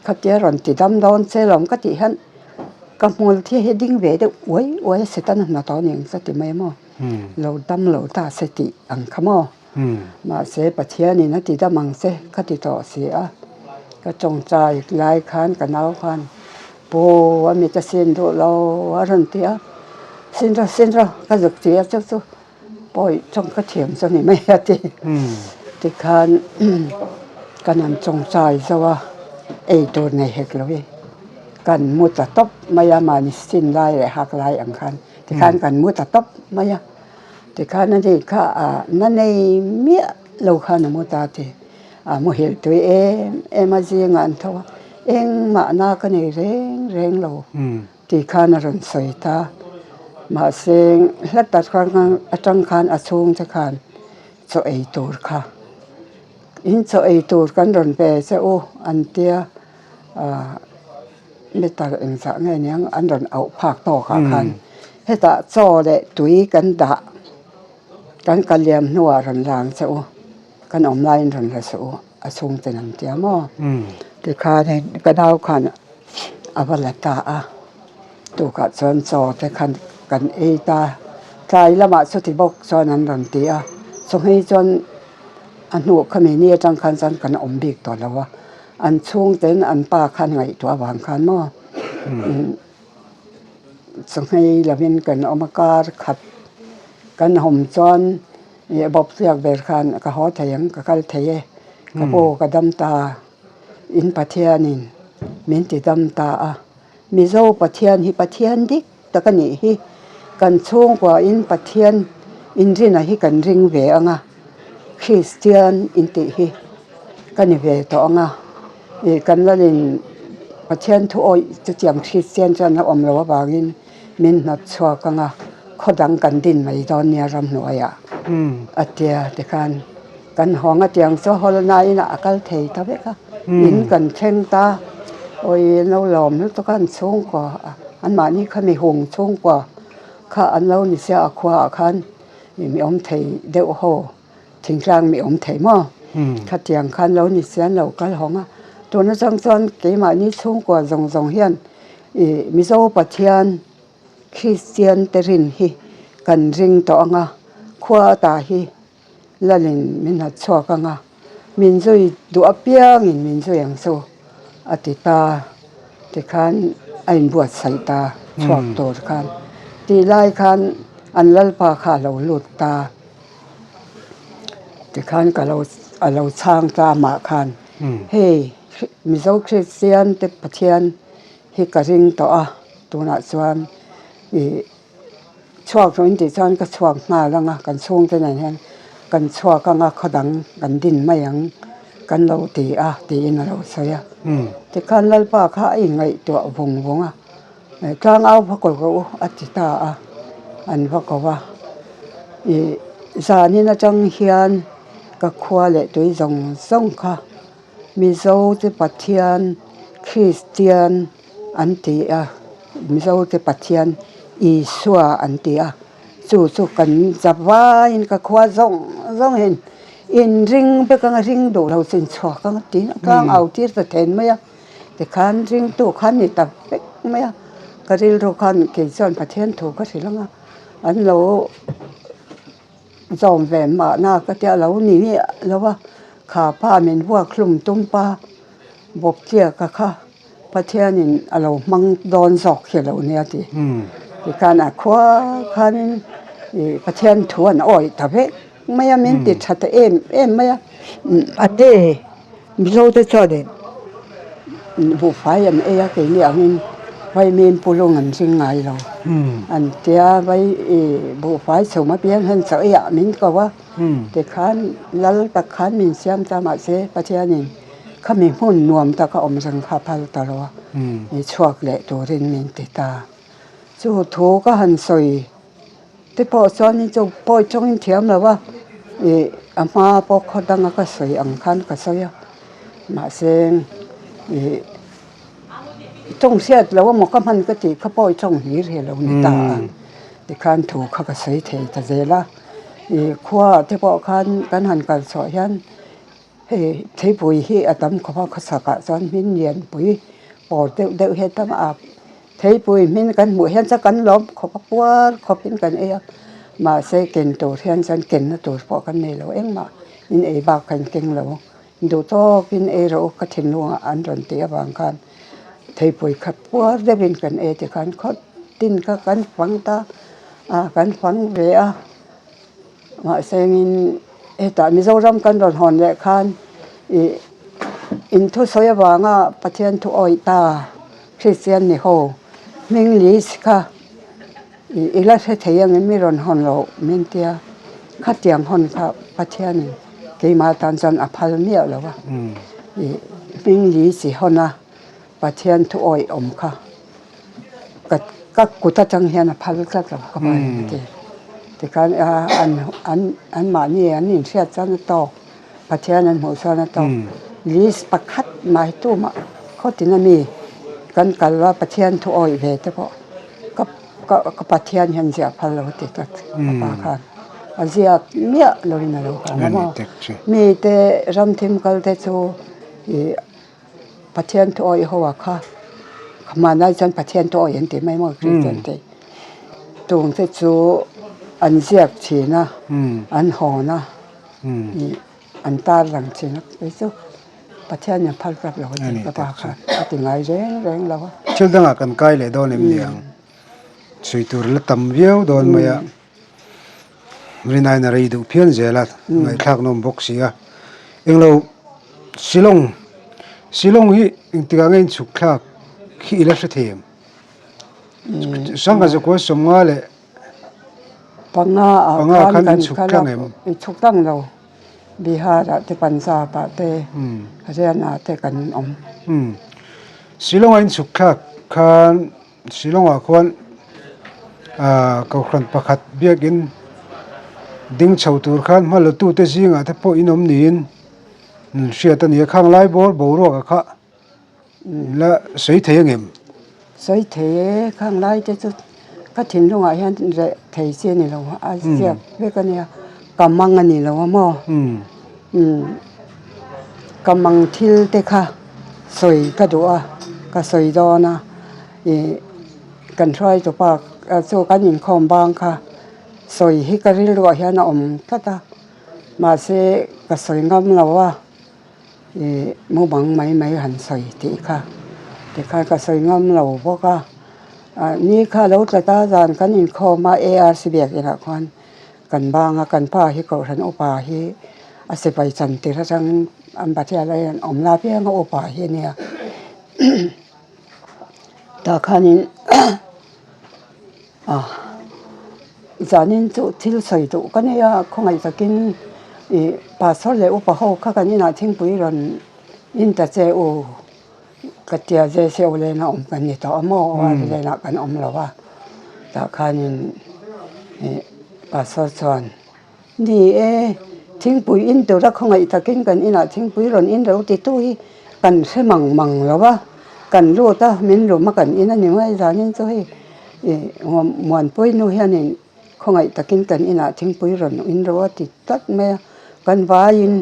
ขัดเจริญติดดำดอนเซลอมกะเตียหันกับมูลที่เฮดิ้งเวดโอ้ยเสตันนาตอนยังสติไม่มั่วเราดำเราตาสติอังขโมมาเสปัจเจียนี่นะติดมังเสกติต่อเสียก็จงใจลายคันกันเอาคันโปว่ามีจะเส้นดูเราว่ารันเตียเส้นเราก็จะเสียจักสุปอยจงกระเทียมส่วนนี้ไม่ติคันกันนั้นจงใจซะว่า ตัวในเฮกลวิกันมุตตบมายามานิสินไลและหักไลอังคันที่คันกันมุตตบมายาที่คันนั่นที่ข้านั่นในเมียเราคันมุตตาที่มเห็นตัวมาเจียงอันทว่าเองมานากันเร่งเราที่คันรันสวยตามาเสียงและตัดคันจังคันอชงจะคันโซตัวค่ะอินโซตัวกันรันเปเซโออันเตียไม่ตัดเองสักไงเนี่ยอันรันเอาภาคต่อค่ะคันให้ตาโซเดตุยกันดะกันกะเลียมนัวรันลางเซโอกันอมไลน์รันละเซโออชงจะนำเตียมอที่คันกระดาวคันอวลตาตัวกัดซ้อนโซแต่คันกันตาใจละมาสุติบกซ้อนนั้นรันเตียส่งให้จนอันหัวขมิ้นเนี่ยจังคันสันกันอมบิกต่อแล้วว่าอันช่วงเต้นอันป้าคันไงตัววางคันมั่วส่งให้ละวินกันอมการขัดกันห่มจอนบบเสียกเบรคันกะหอเถียงกะกัลเทยกะโบกะดำตาอินปะเทียนินมินติดำตามิโซปะเทียนฮิปะเทียนดิกตะกันนี่ฮิกันช่วงกว่าอินปะเทียนอินรินะฮิกันริงเวอ่ะคริสเตียนอินติฮิกันนี่เวตองกันละลินปะเทียนทุอยจะเจียมคริสเตียนจันอมละวะบางินมินนัดชัวกังขดังกันดินไม่ตอนเนี่ยรำหน่วยอัตเตียแต่กันห้องอัตเตียงโซฮอลนายนะกัลเทยตะเวค่ะอินกันเช่งตาโอ้ยเราหลอมนึกตะกันช่วงกว่าอันมานี่ข้ามีหงช่วงกว่าข้าอันเรานี่เสียอควาคันมีอมเทยเดวโฮถึงกลางมีอมเทยมั่วข้าเตียงคันเรานี่เสียเรากัลห้องตัวนั้นจังจอนเกมานี่ช่วงกว่าจงเฮียนมิโซปะเทียนคริสเตียนเตรินฮิกันริงตองขวาตาฮิละลินมินหัดชัวกังมินซุยดูอเปียงินมินซุยยังโซอติตาติคันไอ้บวชใส่ตาชวกโตคันตีไล่คันอันลัลปาขาเราหลุดตาติคันกับเราช่างตาหมาคันเฮ้มิโซคริสเตียนเตปะเทียนฮิกริงตอตัวน่ะส่วนชวกตัวอินติจันก็ชวกมาแล้วกันช่วงที่ไหนเนี่ยกันชวกก็ขดังกันดินไม่ยังกันเราตีอินเราเสียแต่กันลัลปาข้าเองไงตัววงกลางเอาพระกฏก็อธิตาอันพระกว่าสานี่นะจังเฮียนก็ขวาเลยตัวจงส่งค่ะมิโซที่ปะเทียนคริสเตียนอันตีมิโซที่ปะเทียนอีสัวอันตีสู้กันจับว่าอินก็ขวาส่งเห็นอินริงไปกันริงดูเราสินชัวกันตีกลางเอาที่สะเทนไหมแต่คันริงตัวคันนี่ตับเป็กไหมก็ริงตัวคันเกี่ยส่วนประเทศถูกก็สิแล้วอันเราจอมแหวนมาหน้าก็เจ้าเรานี่แล้วว่าขาผ้าเหม็นหัวคลุมตุ้มปลาบบเจียกะค่ะประเทศนี่เรามังโดนสอกเขียเราเนี่ยทีการขวาคันประเทศทวนอ้อยแต่เพ่ไม่ยามินติดชัดเอ็มไม่ยาอันเดมิโซเตจอเดบุฟายอันเกี่ยเนี่ยมินไว้มีนปูลงอันซิงไงเราอันเดียไว้บุฟายสมัยเพียงเห็นเสียมินก็ว่าแต่คันแล้วแต่คันมินเสียมจะมาเสประเทศนี้เขามีหุ่นนวมแต่ก็อมสังขพัลตลอดชวกเละตัวรินมินติตาจู่ถูก็หันสวยที่พอสอนนี่จะปล่อยจงเทียมแล้วว่าอามาพอเขาดังก็สวยอังคันก็สวยมาเซงจงเสียดแล้วว่าหมอกมันก็ตีเขาปล่อยจงหีเรเราในตาที่คันถูกเขาก็สวยเทตะเจละขวาที่พอคันกันหันกันสอยยันเทปุยฮีอาตมเขาพอเขาสักสอนมินเย็นปุยปอดเดาเฮ็ดตามอาบเทปุยมินกันหมู่เฮ็ดสักกันล้อมเขาพวดเขาพินกันมาเสเก่งตัวเทียนสันเก่งนะตัวพอกันนี่เราเองมาอินบากกันเก่งเราดูโตกินเราก็ทิ้งลงอันรันเตียบางกันเทปุยขับปวดได้เป็นกันที่กันเขาตินกันฟังตากันฟังเรียมาเสงินแต่มิโซรำกันรอนหอนแหละคัน อินทุสยาวางปะเทียนทุออยตาคริสเตียนนี่โหมิงลิสค่ะอีละเทยังมีรอนฮอนโลมินเตียคัดเตียงฮอนค่ะปะเทียนนี่กีมาตันจันอภัลเมียแล้ววะมิงลิสิฮอนนะปะเทียนทุออยอมค่ะก็กุตจังเฮียนอภัลก็ก็ไปแต่การอันมานี่อันนี้เสียจันโตปะเทียนนั้นหัวซานโตลิสประคัดมาตู้มาเขาตินามีกันว่าปะเทียนทุออยเวแต่พอก็ปะเทียนเห็นเสียพันแล้วติดตัดปาค่ะอาเซียเมียเลยนะเราค่ะมีแต่รำทิมกันแต่โซปะเทียนทุออยหัวค่ะมาได้จันปะเทียนทุออยเห็นแต่ไม่หมดคริสเตียนแต่ตรงแต่โซอันเสียกฉีนะอันหอนะอันตาหลังฉีนะไปโซปะเทียนเนี่ยพันกับเราติดปาค่ะติงไงแรงเราเชื่อตั้งกันใกล้เลยโดนเมียงสวยตัวละตำเวียวโดนมาอ่ะรินายนารีดูเพี้ยนเจลัดไงคลักนมบกเสียเองเราสิลงฮีอิงติกาเงินสุขคลักขี้อิเลสเทียมสังกัดจะกว่าสมงาเลยปังงาคันสุขคลักสุขตั้งเราบิฮาระเตปันซาปะเตเรียนาเตกันอมสิลงอินสุขคลักคันสิลงอ่ะควรก็ครันประคัดเบียกินดิ้งชาวตูร์ขันมาลตู้เตจิงอ่ะแต่พออินอมนินเสียตันเนี่ยข้างไล่บอลบอรัวกะและสวยเทียงเอ็มสวยเทียข้างไล่จะจุดก็ถิ่นลงอ่ะเห็นเทียเสียนี่เราอาเซียเวกันเนี่ยกำมังอันนี้เราว่ามั่กำมังทิลเตค่ะสวยก็ดูอ่ะก็สวยดอนะกันทรายตัวปากโซกันยินคอมบางค่ะสวยฮิกริลก็เห็นอมก็ตามาเสก็สวยงามเราว่ามูบังไม่หันสวยติค่ะแต่ค่ะก็สวยงามเราเพราะก็นี่ค่ะเราจะตาจานกันยินคอมา ARC เบียกอีกละคนกันบางกันป้าฮิก็ทันโอปาฮิอาศัยไปจันติระจังอันบัดที่อะไรอมลาเพียงโอปาฮิเนี่ยตาคันนี้จานินจุทิลใส่ตุกันเนี่ยคงไอ้ตะกินป่าสดเลยอุปโภคกันนี่นะทิ้งปุ๋ยรอนอินตะเจโอกะเตียเจเซลเลยนะอมกันนี่ต่อหม้อว่าเลยนะกันอมแล้วว่าตาคันนี้ป่าสดส่วนนี่ทิ้งปุ๋ยอินตัวละคงไอ้ตะกินกันนี่นะทิ้งปุ๋ยรอนอินเราติดตุ้ยกันใช่มังแล้วว่ากันรู้ตามินรู้มากันอินนั่นนี่ว่าจานินจุมวนปุ้ยนู่เฮียนี่คงไอ้ตะกินกันอินะทิ้งปุ้ยรอนอินรัวติดตัดแม่กันวายิน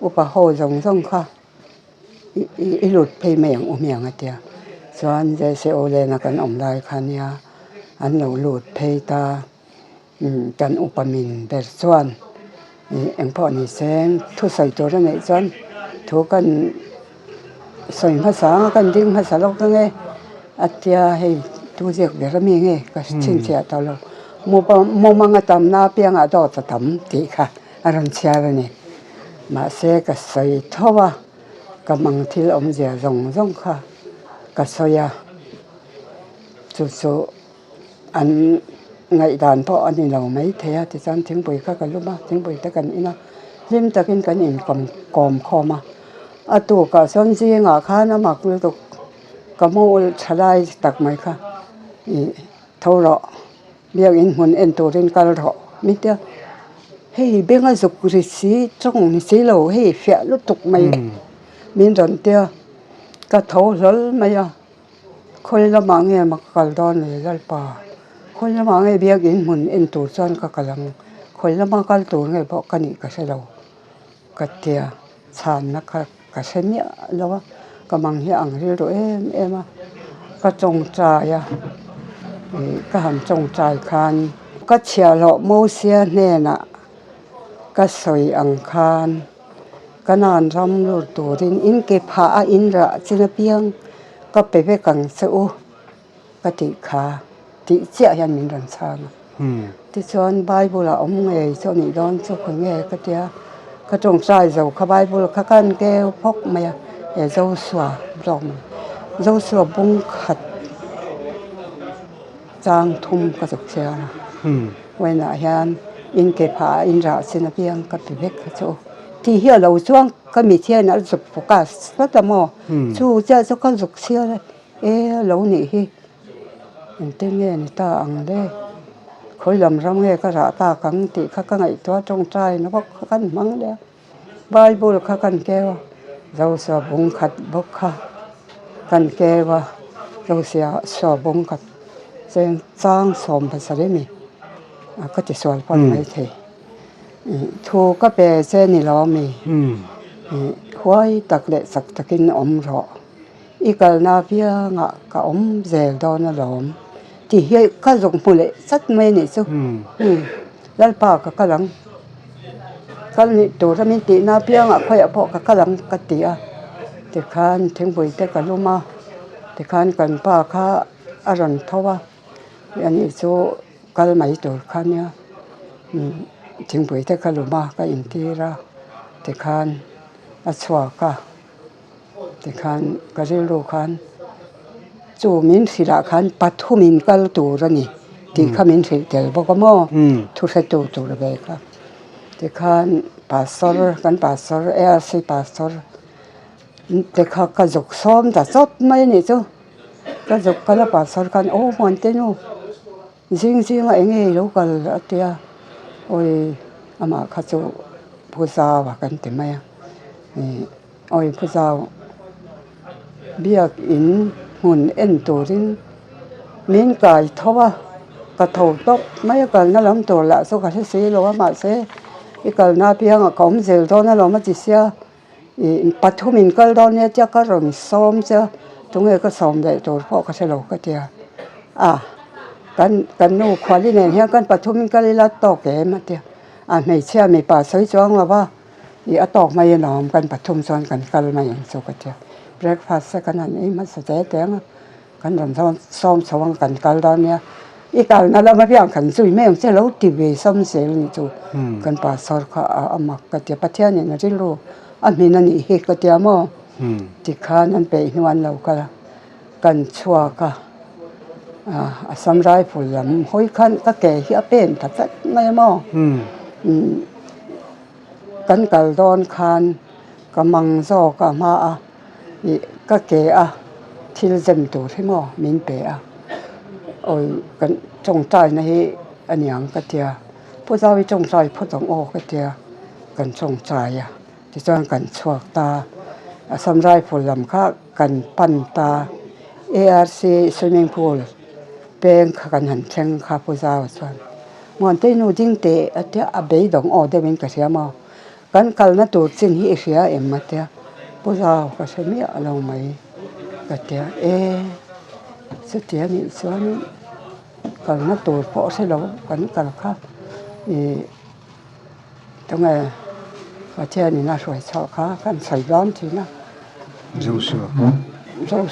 อุปโภคส่งค่ะอีหลุดเพย์เมียงอุเมียงเตียส่วนเจเซโอเลนะกันอมได้คันยาอันเราหลุดเพย์ตากันอุปมินเดส่วนเอ็งพ่อนี่แสงทุใส่ตัวนั่นเองส่วนทุกันใส่ภาษากันดิ้งภาษาโลกนั่นเองอัตยาให้ตัวเด็กเดี๋ยวมีไงก็ชินเสียตลอดมังตามหน้าเปียงดอจะทำตีค่ะอารมณ์เสียเลยนี่มาเสกใส่ท่ว่ากำลังที่อมเสียส่งค่ะก็สอยสุอันไงด่านเพราะอันนี้เราไม่เทียที่ฉันทิ้งไปก็กันรู้มั้ยทิ้งไปแต่กันอีนะริมตะกินกันอินกอมคอมาตัวก็ส่วนจีงข้านะมักเลยตกก็มูชะไดตักไหมค่ะเท่าเราเบียกอินหุ่นเอ็นตัวเรนกันเรามิเตอเฮ้ยเบียงสุกริสีจงนิสีเราเฮ้ยเฟียลุตุกไม่มินจนเตียก็เท่าเราไม่อะคนละมังเงี้ยมักกัลดอนเลยกัลป่าคนละมังเงี้ยเบียกอินหุ่นเอ็นตัวจนก็กำลังคนละมังกัลตัวเงี้ยเพราะกันนี่ก็ใช่เราก็เตียชานนักก็ใช่เนี่ยแล้วว่าก็มังเฮียอังเรียตัวมาก็จงใจก็หันจงใจคันก็เชียร์เราโมเสียแน่น่ะก็สวยอังคารก็นานรำรูตัวรินอินเก็บผ้าอินระจินเปียงก็ไปกังสู้ก็ติขาติเจียยันมินรันซางที่ชวนไบเบิลอมเงยชวนนี่ดอนชวนคนเงยก็เดียก็จงใจเจ้าขบายบุลขกันแก้วพกมา dâu xòa rộng dâu xòa bung khát trang thum ka dục sia when a hian in ke pha in ra sin a piang ka pi vek chu ti hi lo chuang ka mi thian al dục focus ta mo chu cha chu ka dục sia e lo ni hi in te nge ni ta ang le khoi lam ram nge ka ra ta kang ti kha ka ngai to trong trai no bok kan mang le bible kha kan ke wa dâu xòa bung khát bok kha kan ke wa dâu xòa bung khát sen sang som pa sa mi ka ti sol pon mai the thu ka pe se ni lo mi huai tak le sak takin om ro ikal na pia nga ka om zel do na lom ti hi ka jong mu le sat mai ni chu dal pa ka lang kal ni to ra min ti na pia nga khoi a pho ka lang ka ti a te khan theng boi te ka luma te khan kan pa kha aron thowa yani chu kal mai to khania thing boi te kaluma ka intira te khan a chwa ka te khan ka rilu khan chu min sira khan pathumin kal tu rani ti khamin thil tel bokamo thu se tu re be ka te khan pastor kan pastor ARC pastor te kha ka jok som da sot mai ni chu ka jok kala pastor kan o mon te nu jing a enge lo kal atia oi ama kha chu puza wa kan te mai oi puza biak in hun en turin min kai thowa ka tho tok mai kal na lam to la so ka se lo ma se ikal na piang a kom zel do na lo ma chi sia pathumin kal do ne cha ka ron som cha tunge ka som dai to pho ka se lo ka tia kan nu khwali ne hian kan pathumin kal la to ke ma tia nei chia mi pa soi chuang la wa I atok mai nom kan pathum son kan kal mai so ka tia breakfast sa kan an ma sa te teng kan ram som sawang kan kal da nia ikal na la ma piang kan chui me se lo ti ve som se ni chu kan pa sor kha amak ka tia pathia ni na rilu a mi na ni he ka tia mo ti khan an pe hnuan lo ka kan chua ka a samrai phul lam hoi khan ka ke hi a pen ta chat mai mo kan kal don khan ka mang zo ka ma ka ke thil zem tu thimo min pe oi kan chong tai na hi anyang ka tia pu zawi chong tai phu tong o ka tia kan chong chai ti chang kan chuak ta samrai phul lam kha kan pan ta ARC swimming pool peng kha kan han theng kha pu zaw chuan mon te nu ding te atia abei dong o de min ka sia ma kan kal na tur chin hi ria em ma tia pu zaw ka se mi alo mai ka tia se tia ni chuan kal na tur pho se lo kan kal kha tong ka tia ni na roi chho kha kan sai lam thi na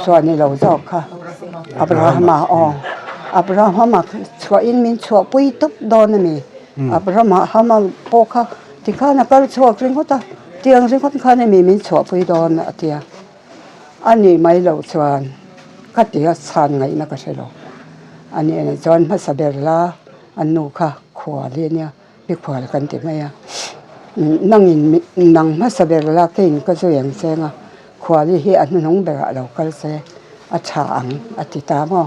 so ni lo zo kha Abraham chwa in min chwa pui top don mi Abraham po kha ti kha na kal chwa ring ko ta tiang ring ko kha ni min chwa pui don atia ani mai lo chuan ka tia chan ngai na ka se lo ani John ma saberla anu kha khwa le nia bi khwa kan ti mai nang ma saberla ke in ka zo yang senga khwa li hi an nong be lo kal se a cha ang atita mo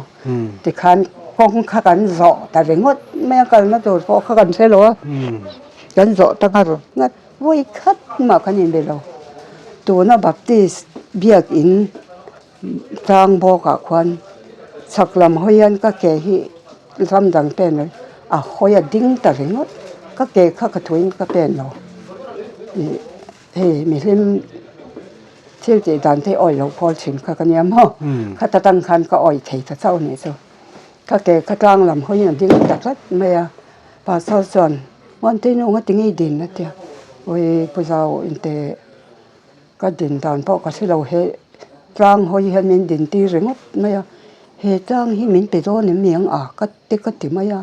ti khan kong kha kan zo ta ringot me kal na tur pho kha kan se lo kan zo ta ka ro ngat voi khat ma khan in be lo tu na baptist biak in tang bo ka khwan saklam hoyan ka ke hi ram dang pen a hoya ding ta ringot ka ke kha ka thuin ka pen lo mi hlim thil ti dan te oi lo phol chin kha ka niam ho kha ta tang khan ka oi thei ta chau ni so ka ke ka tang lam hoya ding ta rat me pa so son mon te no ngati ngi din na tia oi pu zau in te ka din dan po ka si lo he tang hoi han min din ti ringot me he tang hi min pe do ni miang ka ti ma ya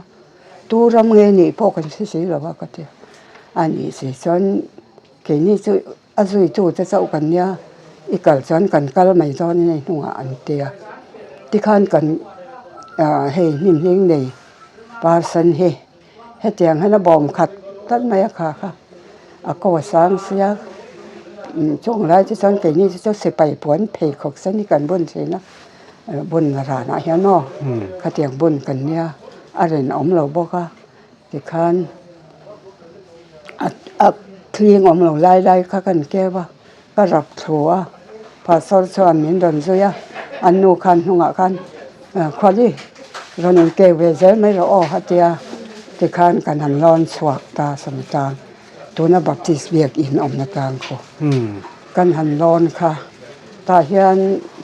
tu ram nge ni po ka si lo ba ka tia ani se son ke ni chu azui tu ta chau kan nia ikal chan kan kal mai zo ni hunga an tia ti khan kan hei nim hing nei par san he tiang hana bom khat tan mai kha a ko sang sia chung lai chi chan ke ni chi se pai puan phei khok san ni kan bun se na bun ra na hian no kha tiang bun kan nia a ren om lo bo ka ti khan a thling om lo lai kha kan ke ba ka rap thua pa sor chuan min don zuya an nu khan hunga khan kholi ron ke ve zel mai ro hatia ti khan kan han lon chuak ta samtang tuna baptist biak in om na tang ko kan han lon kha ta hian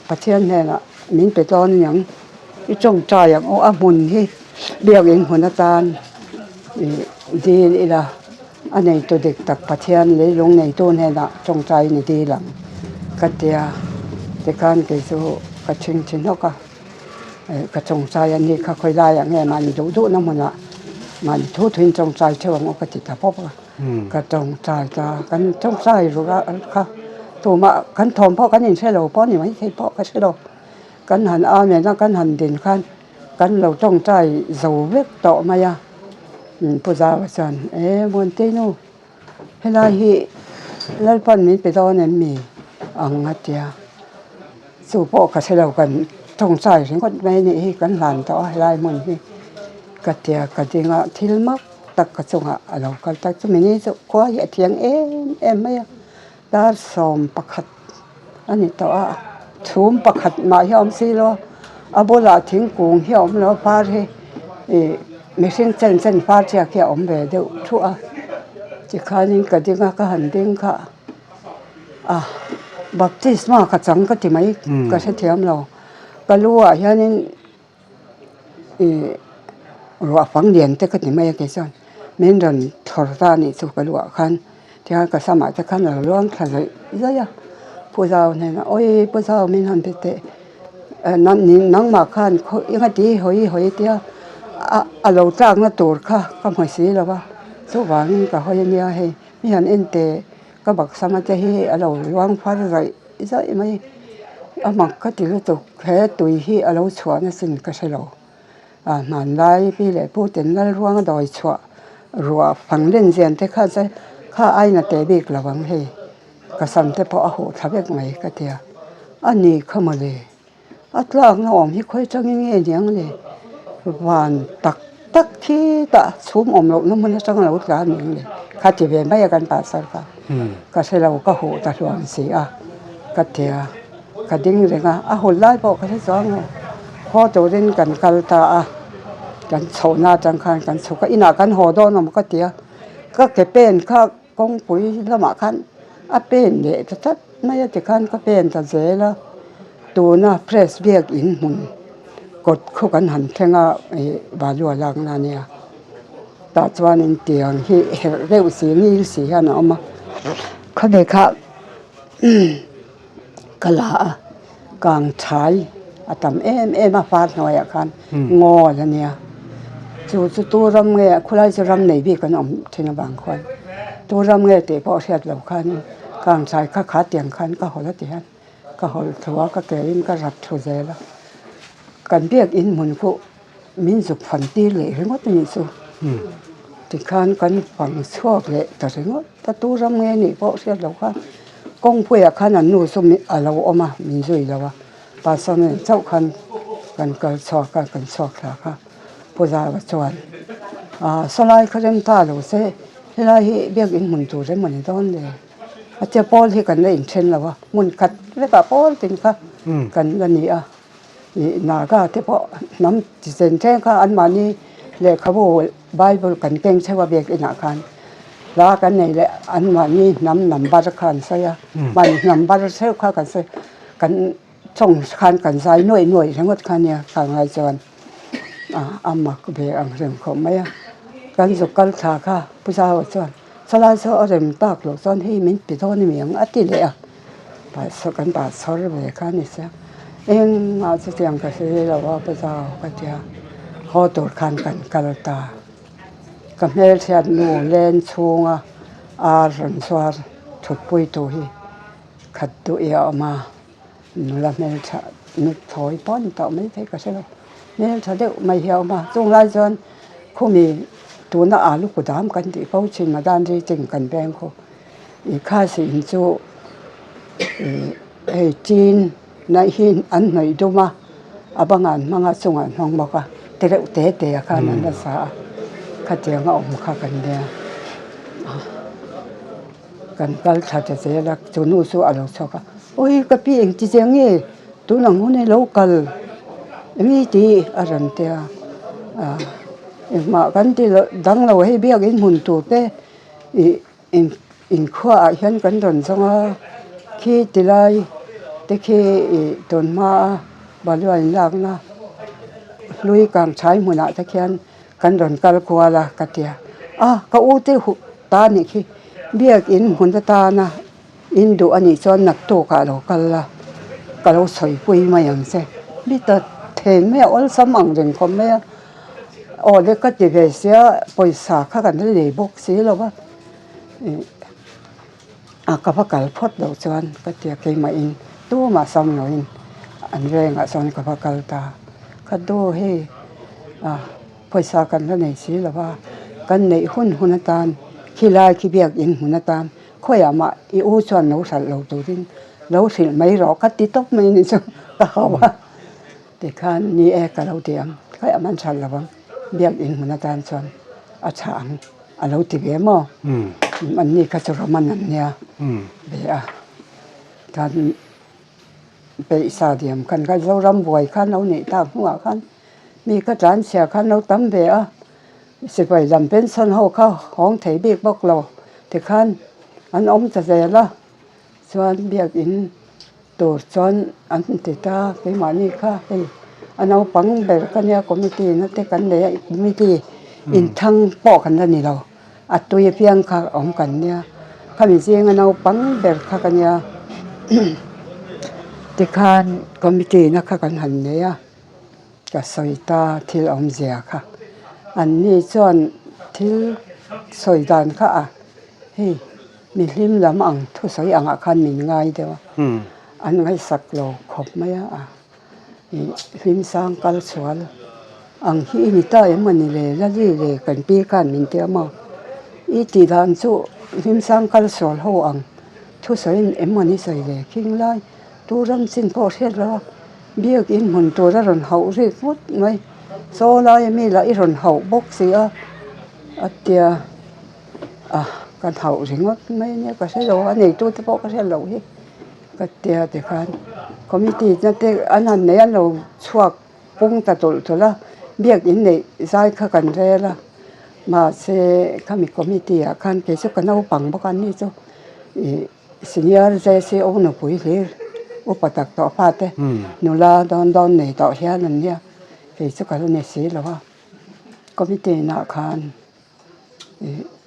pathian ne na min pe ton yang i chong cha yang o a mun hi biak in huna tan din ila anei to dek tak pathian le long nei to ne na chong chai ni di lam katia te kan ke so ka ching chin ho ka ka chong chai ani kha khoi la yang nge man du na mona man thu thin chong chai chawang o ka ti ta pop ka chong chai ta kan chong chai ru ga kha to ma kan thom pho kan in se lo pho ni mai thei pho ka se lo kan han a me na kan han din khan kan lo chong chai zo vek to ma ya pu za wa san mon te no hela hi lal pan mi pe don en mi ang atia su po ka se lo kan chong chai ring ko mai ni hi kan lan to lai mon hi ka tia ka dinga thil mak tak ka chunga alo kal tak chu mi ni chu ko ya thiang em mai dar som pakhat ani to a thum pakhat ma hiam si lo abola thing kung hiam lo par he machine chen par chia ke om ve de thu a chi khanin ka dinga ka han ding kha baptist ma ka chang ka ti mai ka se thiam lo ka luwa hianin ruwa phang lian te ka ti mai ke san men ran thor ta ni chu ka luwa khan tia ka sama ta khan lo luang thla za ya pu zao ne na oi pu zao min han te nan ni nang ma khan kho inga ti hoi tia a lo tang na tur kha ka mai si lo ba so wang ka hoi nia he mi han en te ka bak sama te hi a lo luang phar rai za i mai a mak ka ti lu tu khe tui hi a lo chua na sin ka se lo man lai pi le pu ten lal ruang doi chua ruwa phang len zian te kha ai na te bik lawang he ka sam te po a ho thabek mai ka tia ani khamale atlang na om hi khoi chang nge nyang le wan tak thi ta chum om lo no mun chang lo ka ni le kha ti ve mai kan pa sar ka se lo ka ho ta luang si a ka tia ka ding renga a hol lai po ka se chang ho to rin kan kal ta kan chona chang khan kan chuka ina kan ho do no ka tia ka ke pen kha kong pui lama khan a pen le ta mai te khan ka pen ta zela tu na press biak in mun kot khu kan han thenga ba lu lang na nia ta chuan in tiang hi reu si ni si han oma kha de kha kala kang thai atam em a fat noya khan ngo la nia chu tu ram nge khulai chu ram nei bi kan om thinga bang khwan tu ram nge te po hriat lo khan kang thai kha tiang khan ka hola ti han ka hol thwa ka ke in ka rat thu zela kan biak in mun khu min zu phan ti le ringot ni chu ti khan kan phang chuak le ta ringot ta tu ram nge ni po hriat lo khan kong phuya khan an nu su mi alo oma min zui lawa pa son chau khan kan kal chok ka kan chok thla kha puza wa chuan salai kharem ta lo se helai hi biak in mun tu re mani don le acha pol hi kan le in chen lawa mun khat le ka pol tin kha kan la ni ni na ga te po nam ti sen chen kha an mani le khabu bible kan keng chewa biak ina khan la kan nei le an mani nam bar khan sa ya man nam bar se kha kan se kan chong khan kan sai noi rangot khan ya ka ngai chuan amma ko be ang rem kho maya kan zo kal tha kha puja wa chuan salai so rem tak lo chon hi min pi thon mi ang ati le pa so kan ba sor ve khan ni sa eng a chu tiang ka se lo wa puja ka tia ho tur khan kan kal ta ka mel thiat nu len chunga ran swar thut pui to hi ขัดตัวเอียออกมาแล้วแม่จะนึกถอยป้อนต่อไม่ได้ก็ใช่หรอกแม่จะเด็กไม่เหี่ยวมาจงไล่จนคงมีตัวน่าลูกกูดามกันที่เขาชินมาด้านที่จริงกันแบงเขาอีกข้าสินจูจีนในหินอันไหนดูมาบางงานมังส่งงานห้องบอกว่าเตะเตะค่ะนั่นภาษาข้าเจียงออกมากันเดียกันก็ถ้าจะเสียแล้วจูนูสู้อะไรชอบโอ้ยก็พี่เองจีเจียงนี่ตัวหนังหูในโลกาลมีตีอะไรเดียมากันที่ดังเราให้เบี้ยกินหุ่นตัวเป้อินขวาเห็นกันตอนสงขี้ติไลแต่ขี้ตอนมาบาลวันหลังนะลุยกลางใช้หัวหน้าตะเคียนกันตอนกัลกัวละกัดเดียก็อู้ที่ตานี่ขี้เบี้ยกินหุ่นตานะอินดูอันนี้จนนักโตกาเรากันละก็เราสวยปุยมาอย่างเช่บิดเทนไม่เอาสมังเรื่องคนไม่เด็กก็จะไปเสียปอยสาข้ากันได้เลยบอกเสียแล้วว่ากับพระกัลพดดอกจวนก็เตียกมาอินตัวมาซ้ำหน่อยอันแรงสอนกับพระกัลตาก็ดูให้ปอยสากันแล้วในเสียแล้วว่ากันในหุ่นตานขี้ลายขี้เบียกอินหุ่นตานค่อยมาอีอู้ชวนเราสัตว์เราตัวดินเราสิไม่รอกัดติดตกไม่นี่จ้ะก็เขาว่าแต่ข้านี่กับเราเตียงค่อยมันชันละบ้างเบียกอินหุ่นตานชวนอาฉางเราติเบมมันนี่ก็จะมันนั่นเนี่ยเบียการไปสาเดียมกันก็เรารำบวยขันเราหนีตามหัวขันมีก็จานเสียขันเราตั้มเบียสิไปลำเป็นสันเขาของไถเบียกบอกเราแต่ขันอันจะเสียละส่วนเบียกอินตัวส่วนอันติตาไปมานี่ค่ะไปอันเอาปังแบบกันเนี่ยก็ไม่ตีนะแต่กันเลยไม่ตีอินทั้งปอกกันนี่เราอัดตัวเพียงค่ะกันเนี่ยข้ามีเสียงอันเอาปังแบบค่ะกันเนี่ยแต่การคอมมิตี้นะคะกันหันเนี่ยกับสอยตาที่เสียค่ะอันนี้ส่วนที่สอยดานค่ะเฮ้มีลิมลำอังทุสอยอังคันมีง่ายเดียวอันไงสักโลขบไหมลิมสร้างกัลสวลอังฮีมิตาเอ็มันนี่เลยแล้วนี่เลยกันปีกันมินเตียมาอีตีดานสู้ลิมสร้างกัลสวลหัวอังทุสอยเอ็มันนี่ใส่เลยคิงไล่ตัวรำสินพอเสร็จแล้วเบี้ยกินหุ่นตัวละรอนเห่าเรียกฟุดไงโซลายมีละอีรอนเห่าบกเสียเตียกันเห่าสิงดไม่เนี่ยก็ใช่เราอันนี้ตัวที่พอก็ใช่เราที่ก็เตียแต่การคอมมิตี้นั่นแต่อันนั้นเนี่ยเราช่วงปุ้งตะตุลตัวละเบี้ยกินในใจข้ากันเร่ละมาเสข้ามีคอมมิตี้คันเกี่ยวกับเอาปังประกันนี่จ้ะสิเนียร์ใจเสียโอ้หนูปุ๋ยเลยอุปถัมภ์ต่อพาเต้หนูลาดอนในต่อเฮียนั่นเนี่ยเกี่ยวกับในสีแล้วว่าคอมมิตี้นาคาร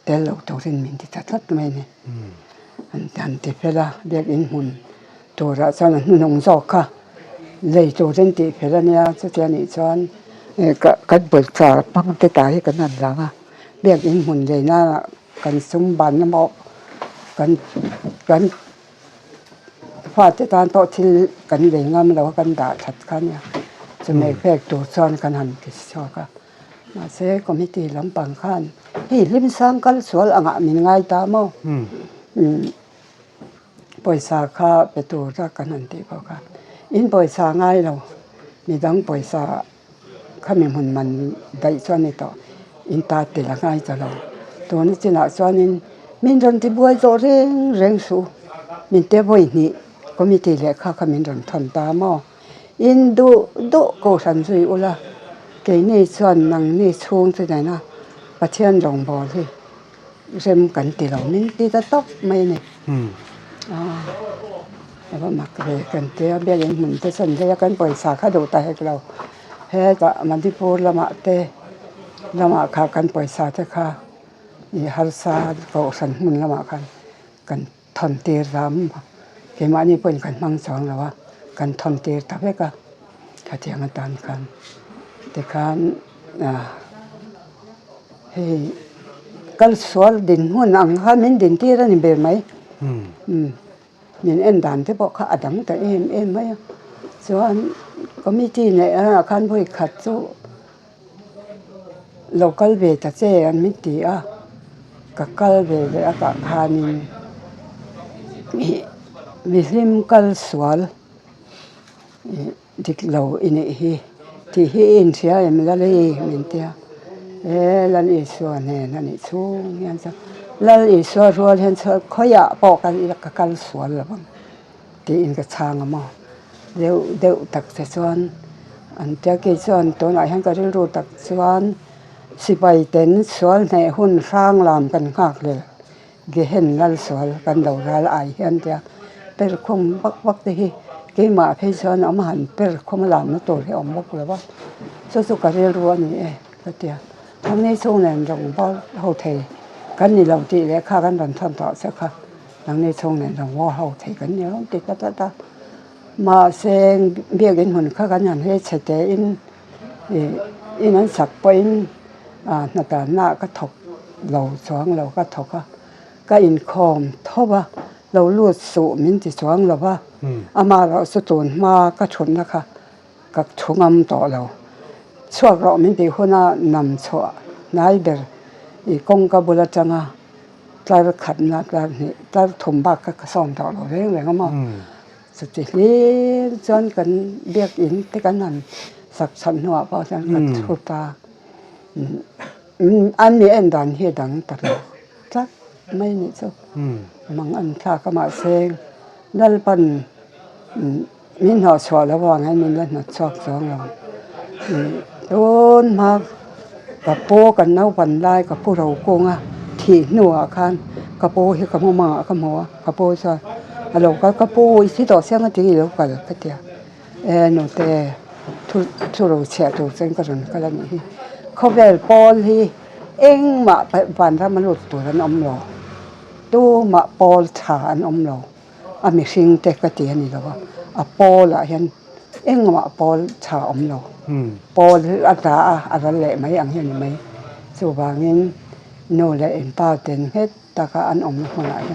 แต่เราตัวเรนมินที่ทัดไม่เนี่ยอันที่เพล่าเบียกอินหุ่นตัวละส่วนนงจอกค่ะเลยตัวเรนที่เพล่าเนี่ยจะเจอนี่ส่วนกันเปิดฝาปังเตตายกันนั่นละค่ะเบียกอินหุ่นเลยน่ากันสมบัติน้ำบอกกันฟาดที่ตานโตที่กันเลยงามแล้วกันด่าชัดกันเนี่ยจะไม่แพกตัวซ้อนกันหันกิจชอค่ะมาเสกคอมมิตี้ลำปังขันที่ริมสร้างกัลสวลอ่างมีง่ายตามปอยสาขาไปตัวรักกันนั่นที่พอค่ะอินปอยสาง่ายเรามีดังปอยสาข้ามีหุ่นมันได้ส่วนนี้ต่ออินตาติละง่ายจะเราตัวนี้จะหนักส่วนนี้มินรันที่บัวโตเร่งสูมินเตบอยนี่ก็มีตีเล็กข้ามินรันทำตามออินดูก็สันสุยอุละเกนี่ส่วนนังนี่ช่วงที่ไหนนะประเทศหลงบ่อที่เริ่มกันตีเรานี่ตีตะตบไม่เนี่ยแล้วก็มักเลยกันเตี้ยเบี้ยยังเหมือนจะสนใจกันปล่อยสาขาดูแต่ให้เราแพ้จะมันที่พูดละมาเตละมาขากันปล่อยสาเถอะค่ะนี่ฮัลซาก็สันมันละมากันทอนเตรำเกี่ยมานี่เป็นกันมังสองแล้วว่ากันทอนเตรทับให้กันขัดแย้งกันกันแต่การให้กัลสวลดินหุ่นอังคันมินดินที่นั่นเป็นไหม min en dan te bo kha adang ta em mai chuan committee nei a khan boi khat chu local ve ta che an mi ti a ka kal ve le a ka khanin mi hlim kal sual dik lo ini hi ti hi in sia em la le min tia lan i suwa ne nan i chung yan sa lan i suwa rual hen sa khoya po kan i ka kal sual la bang ti in ka chang ma deu tak se chuan an tia ke chuan to na han ka ril ru tak chuan sipai ten sual ne hun rang lam kan ngak le ge hen lal sual kan lo ral ai hian tia per khom bak te hi ke ma phe chuan am han per khom lam na to he om bak la ba chu ka ril ru ani ka tiaทั้งนี้ช่วงนั้นเราบ่เฮาไทยกันนี่เราติและค่ากันดันท่านต่อซะค่ะทั้งนี้ช่วงนั้นเราว่าเฮาไทยกันเนี่ยติกะตะมาเซงเบียกินหุ่นค่ากันยันเฮ็ดเสตอินนั้นสักปอินนาตาหน้ากระทบเราสวงเรากระทบก็อินคอมทบว่าเราลูดสู่มินติสวงเราว่าอามาเราสุตุนมาก็ชนนะคะกับชงอำต่อเราช่วงเราไม่ได้หัวหน้านำชัวนายเดอร์อีกงกบุลจังอ่ะตลาดขัดนัดนี่ตลาดถมบักก็ซ่อมต่อเราเรื่องก็มาสุดที่จนกันเรียกอินที่กันนั่นสักชั้นหัวพอจังกันทุตาอันนี้อันดันเฮดังตลอดจักไม่นี่จ้ะมังอันท่าก็มาเซงนั่นเป็นมินหัวชัวแล้วว่าไงมินนั่นชอบสองเราโดนมากับโปกันเนาปันได้กับผู้เราโกงอ่ะที่หนัวคันกับโปเฮกับมากับหัวกับโปซะเรากับโปอีสิต่อเสียงกันที่เรากันก็เตียโนเตทุเราเสียตัวเส้นกันกันนี่เขาเวลปอลที่เอ็งมาปันถ้ามันหลุดตัวนั้นอมเราตู้มาปอลฐานอมเรามีสิ่งเตกเตียนี่แล้วว่าปอลอะเห็นเอ็งมาปอลฐานอมเราปอลอัตราอะไรแหละไหมอย่างเห็นไหมสุบางเงินโน่เลยเอ็นป้าเต็นเฮ็ดตะกะอันอมหัวไหน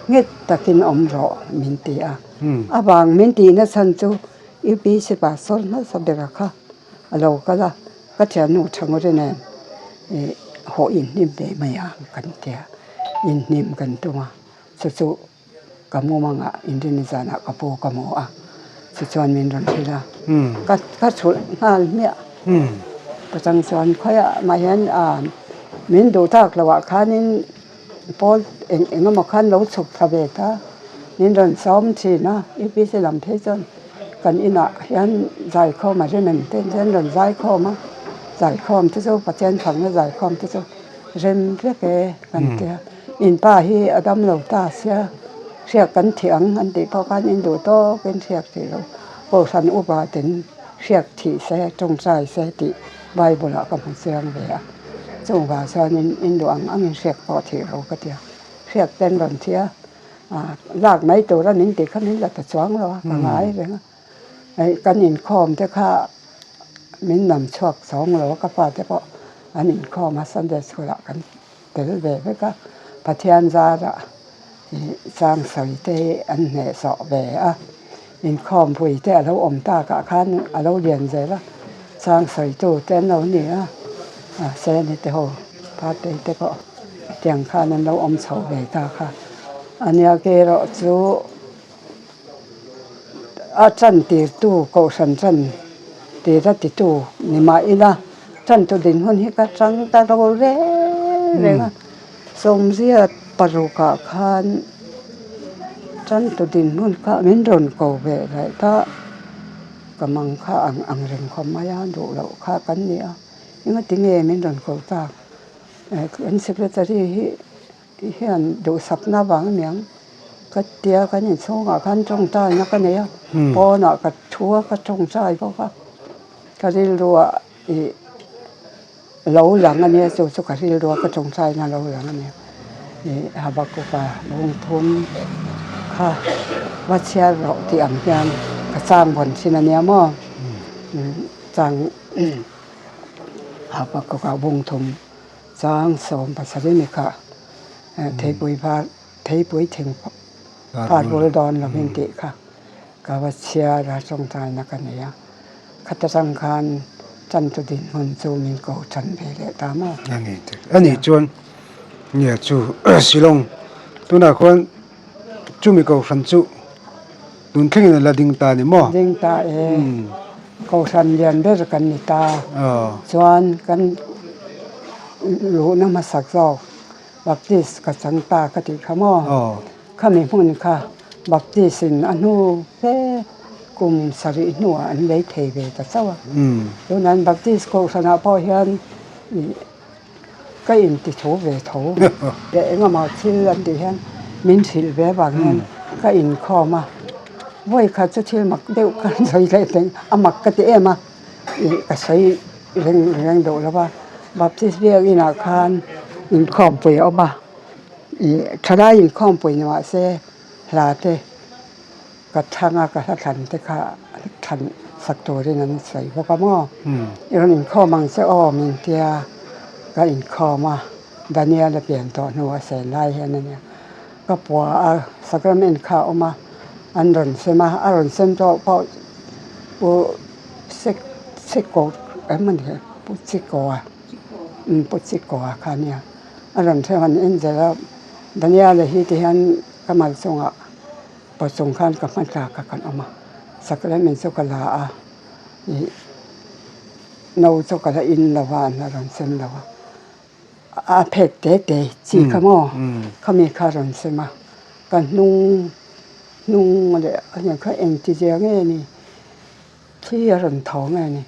เฮ็ดตะกินอมรอมินตีบางมินตีนะสันจูอีปีสิบาทสนนะสับเดระค่ะเราก็ละก็จะหนูชังก็ได้โหอินนิมเดไม่ยางกันเตียอินนิมกันตัวสุกับโมมังอ่ะอินโดนีเซียนะกับโปกับโมสุจวนมินรันทีละก็ชุดงานเนี่ยประจังสอนค่อยมาเห็นมินดูทักระหว่างคันนี้พอเองก็มาคันเราสุกทะเบตามินรันซ้อมทีนะอีพีสิลำเพจนกันอินะเห็นใจเข้ามาเรื่อยๆเต้นเช่นรันใจเข้ามาใจเข้ามาที่เจ้าปัจจัยฝังแล้วใจเข้ามาที่เจ้าเริ่มเรียกกันเดียอินป้าฮีอดัมเราตาเสียกันเถียงอันติพอกันอินดูโตเป็นเสียที่เราโปรสันอุบาตินเสียที่เสจงใจเสติใบบุระกับเสียงเบียจงว่าสานินอินดูอังเสียพอที่เราก็เดียเสียเต้นรันเทียลากไม้ตัวละนินติขันนินละตะสวงเราหงายไปนะไอ้กันอินคอมเจ้าข้ามินนำชอบสองเราก็พอแต่พออันอินคอมาสันเดสุระกันแต่ละแบบก็ปะเทียนซาระสร้างสวยเตอันเหสอบแบบอินคอมผู้เตเราอมตากะคันเราเรียนใจละสร้างสวยตัวเต้นเราเนี่ยเซนเตโฮพาเตเตก็เตียงคันนั้นเราอมเสาแบบตาค่ะอันนี้เกเราจูจันตีตู้ก็จันตีรัติตู้นี่มาอีละจันตัวดินคนที่ก็จังตาเราเร่งสมเสียปรุกะคันจันตัวดินมันก็มินรนโกเวไรถ้ากำลังข้าอังเริงความมายาดูเราข้ากันเนี่ยยังก็ติงมินรนโกตาอันเซกเรตารีเฮียนดูสับหน้าบางเมียงก็เตียกันนี่ช่วงคันจงใจนักกันเนี่ยพอหนักก็ชัวก็จงใจเพราะว่าก็ได้รู้ว่าเราหลังอันนี้สุขที่รู้ก็จงใจนะเราหลังอันนี้ฮาบากุกะลงทุนค่ะว่าเชียร์เราที่อังกฤษก็สร้างผลสินะเนี่ยมั่งสร้างฮาบากุกะลงทุนสร้างสมภาษาเนค่ะเทปุยพาเทปุยถึง พาดบุรดอนละมินติค่ะกาวเชียราสงทายนักเนียคัตสังคารจันตุดินหุนจูมินโกจันเพเลตามออันนี้จวนเนี่ยจูสิลงตัวน่ะคนจูมีโกฟันจูตุนเข่งนั่นละดิ่งตานี่หม้อดิ่งตาโกสันเรียนเด้อกันนี่ตาจวนกันรู้นำมาสักซอกบัพติสกสังตากติขมอข้ามีหุ่นค่ะบัพติสินอนุเปกุมสรินัวอันเลยเทเวตะเซาดังนั้นบัพติสโกสนาพ่อเฮียนก็อินติโถเวโถเดี๋ยวมาชื่ออันที่เฮียนมินสิลเวบางเงินก็อินข้อมาไว้ค่ะจะชื่อมักเดียวกันใส่เลยแต่อามักกะติเอมาก็ใส่เร่งโดแล้วว่าบัพติสเรียกอินาคารอินข้อมป่วยเอามาถ้าได้อินข้อมป่วยเนี่ยว่าเสลาเตกระทั่งอากาศทันแต่ค่ะทันสักตัวที่นั้นใส่พวกหม้ออินข้อมังเสอ้อมินเตียก็อินข้อมาดาเนียลเปลี่ยนต่อหัวเสไล่แค่นั้นเนี่ยก็ปัวสักเม็นข้าออกมาอันรอนเสมาอรอนเซมโตพอปูเซโกมันเหรอปูซิโกปูซิโกค่ะเนี่ยอรอนเซมันเอ็นจะแล้วดาเนียลที่ที่ฮันก็มาส่งประสงค์คันกับมันกากันออกมาสักแล้วมันสุกลาเราสุกลาอินละวานอรอนเซมละวาเพกเตจีขมอเขามีคารอนเซมากันนุ่งอะไรอย่างเขาเองที่เจียงนี่ที่รอนท้องไงนี่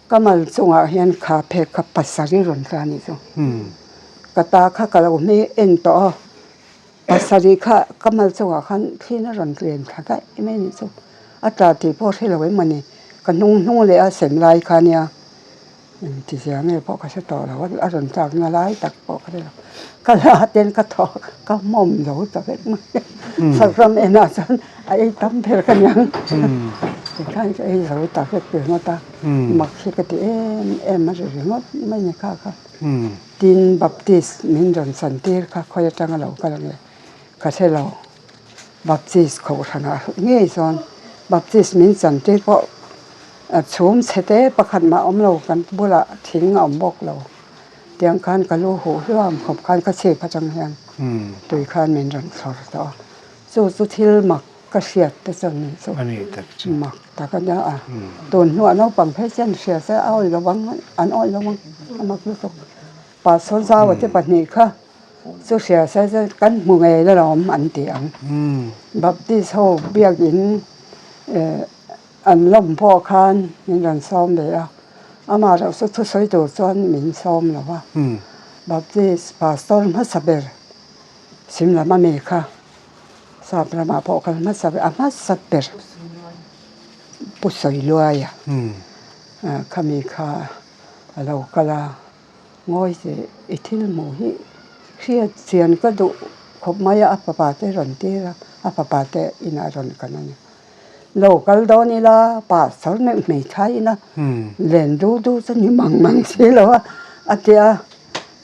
ก็มาส่งเฮียนขาเพกกับปัสสาวะรอนกันนี่จ้ะกตาข้ากะเราไม่เอ็นต่อปัสสาวะข้าก็มาส่งขันที่นั่นรอนเรียนค่ะก็ไม่นี่จ้ะอัตราที่พ่อที่เราไว้มันนี่กันนุ่งเลยเสมลายค่ะเนี่ยที่เสียงเนี่ยพ่อก็จะต่อแล้วว่าอารมณ์จากงาร้ายตักพ่อก็ได้ก็ลาเต้นก็ต่อก็ม่อมเราตะเวกมันสักคำเอ็นอาจารย์ไอ้ตั้มเพลกันยังแต่ข้าไอ้เราตะเวกเปลี่ยนมาตามักเชื่อกันเอ็มมาเรื่องว่าไม่เนี่ยค่ะดินบัพติสมินจนสันติค่ะคอยจังเราก็เลยก็ใช่เราบัพติสเขาทางเงี้ยส่วนบัพติสมินสันติเพราะชมเสด็จประคันมาอมเรากันบุระทิ้งอมบอกเราเตียงคันกะโลโหเรื่องขอบคันก็เชพระจังแหงโดยคันเมนรันสอร์ต่อสุทิลมักก็เสียดแต่จนนี้สุมักแต่กันยาโดนหัวน้องปังเพชรเส้นเสียเสียเอาระวังอันอ้อยระวังมักรู้สึกป่าสนซาวที่ปัจนี้ค่ะสุเสียเสียกันมือไงแล้วเราอันเตียงบัพติโซเบียกินอันล่มพ่อคานมีรันซ้อมเลยอามาเราสุดทุสอยตัวจวนมินซ้อมแล้วว่าบัพติสพาสตอร์มัสเบร์สิมละมาเมค่ะสาบละมาพ่อกันมัสเบร์มัสเบร์ปุสอยลวยขมีค่ะเราก็ละง่อยสิอิทิลหมูฮิเครียดเสียนก็ดุขบไม้อัปปาเตรอนตีละอัปปาเตอินารอนกันนั่นโลกัลโดนี่ละป่าสอนไม่ใช่นะเล่นดูจะนี่มังเสียแล้วว่าอาเทีย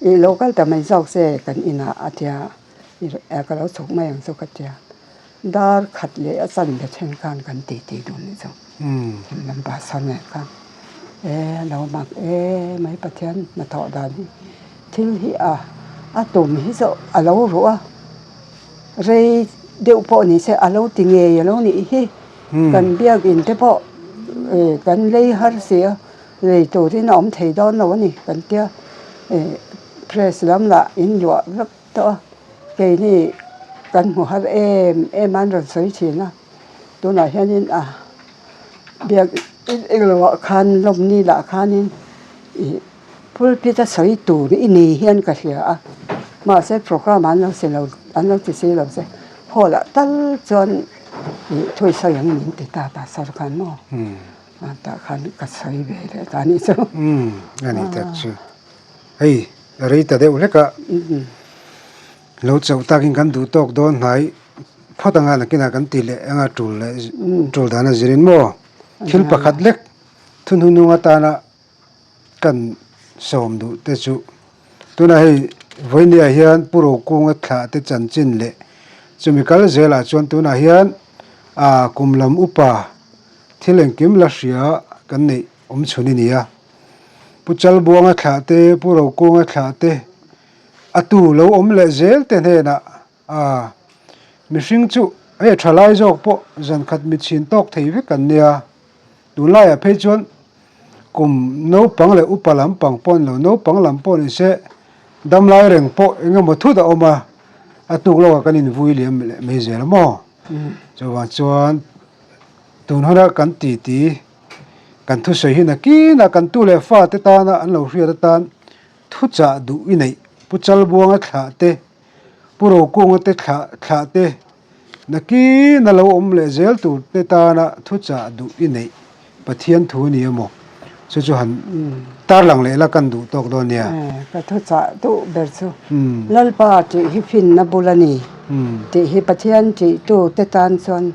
อีโลกัลแต่ไม่เจ้าเสกันอินะอาเทียก็เราสุกไม่อย่างสุกเทียดาร์ขัดเลยสันเด็ดเช่นกันตีดูนี่จ้ะลำบากสันเนี่ยกันเรามักไม่ประเทศมาถอดดานที่ที่ตุ่มที่จะเรารู้ว่าเรเดี๋ยวพอนี่เสเราติงเงยเรานี่กันเบียกินแต่พอกันเลยหาเสียเลยตัวที่น้อมถีดอนเรานี่กันเตี้ยเพรสลัมละอินอยู่รับตัวเกนี่กันหัวมันรสวยชีนะตัวไหนแค่นี้เบียกเราคันลมนี่ละคันนี้พูดพิจารณาสวยตัวนี่เฮียนกันเสียมาเสร็จโปรแกรมมันเราเสร็จเราอันเราจะเสียเราเสร็จพอละตั้งจนช่วยสยังมินติตาตาสารคันเนาะตาคันก็ใส่เบเลยตานี่จ้ะอันนี้ตัดชื่อเฮ้ยอะไรแต่เดี๋ยวเล็กอะเราจะตากินกันดูตอกโดนหายพอตั้งงานกินกันตีเลยงาจูลดานะจิรินโมคิลประคัดเล็กทุนหุงตานะกันสมดูเตจุตัวนั้นให้วันนี้เฮียนปุโรกุงอัฐาเตจันจินเลย chumi kal zela chuan tuna hian kumlam upa thileng kim la hria kan nei chhuni nia puchal buanga thla te puro kunga thla te atu lo le zel te hena mihring chu thalai jok po zan khat mi chin tok thei ve kan nia tunlai a phei chuan kum no pang le upalam pang pon lo no pang lam pon se damlai reng po enga mathu da oma atuk lo kan in vui liam le me zel mo chuan tun hora kan ti kan thu sei hina ki na kan tu le fa te ta na an lo hria ta tan thu cha du i nei puchal buanga thla te puro kunga te thla te na ki na lo le zel tu te ta na thu cha du i nei pathian thu ni mo chu han tar lang le la kan du tok do nia ka thu cha tu ber chu lalpa ti hi fin na bulani ti hi pathian ti tu te tan chuan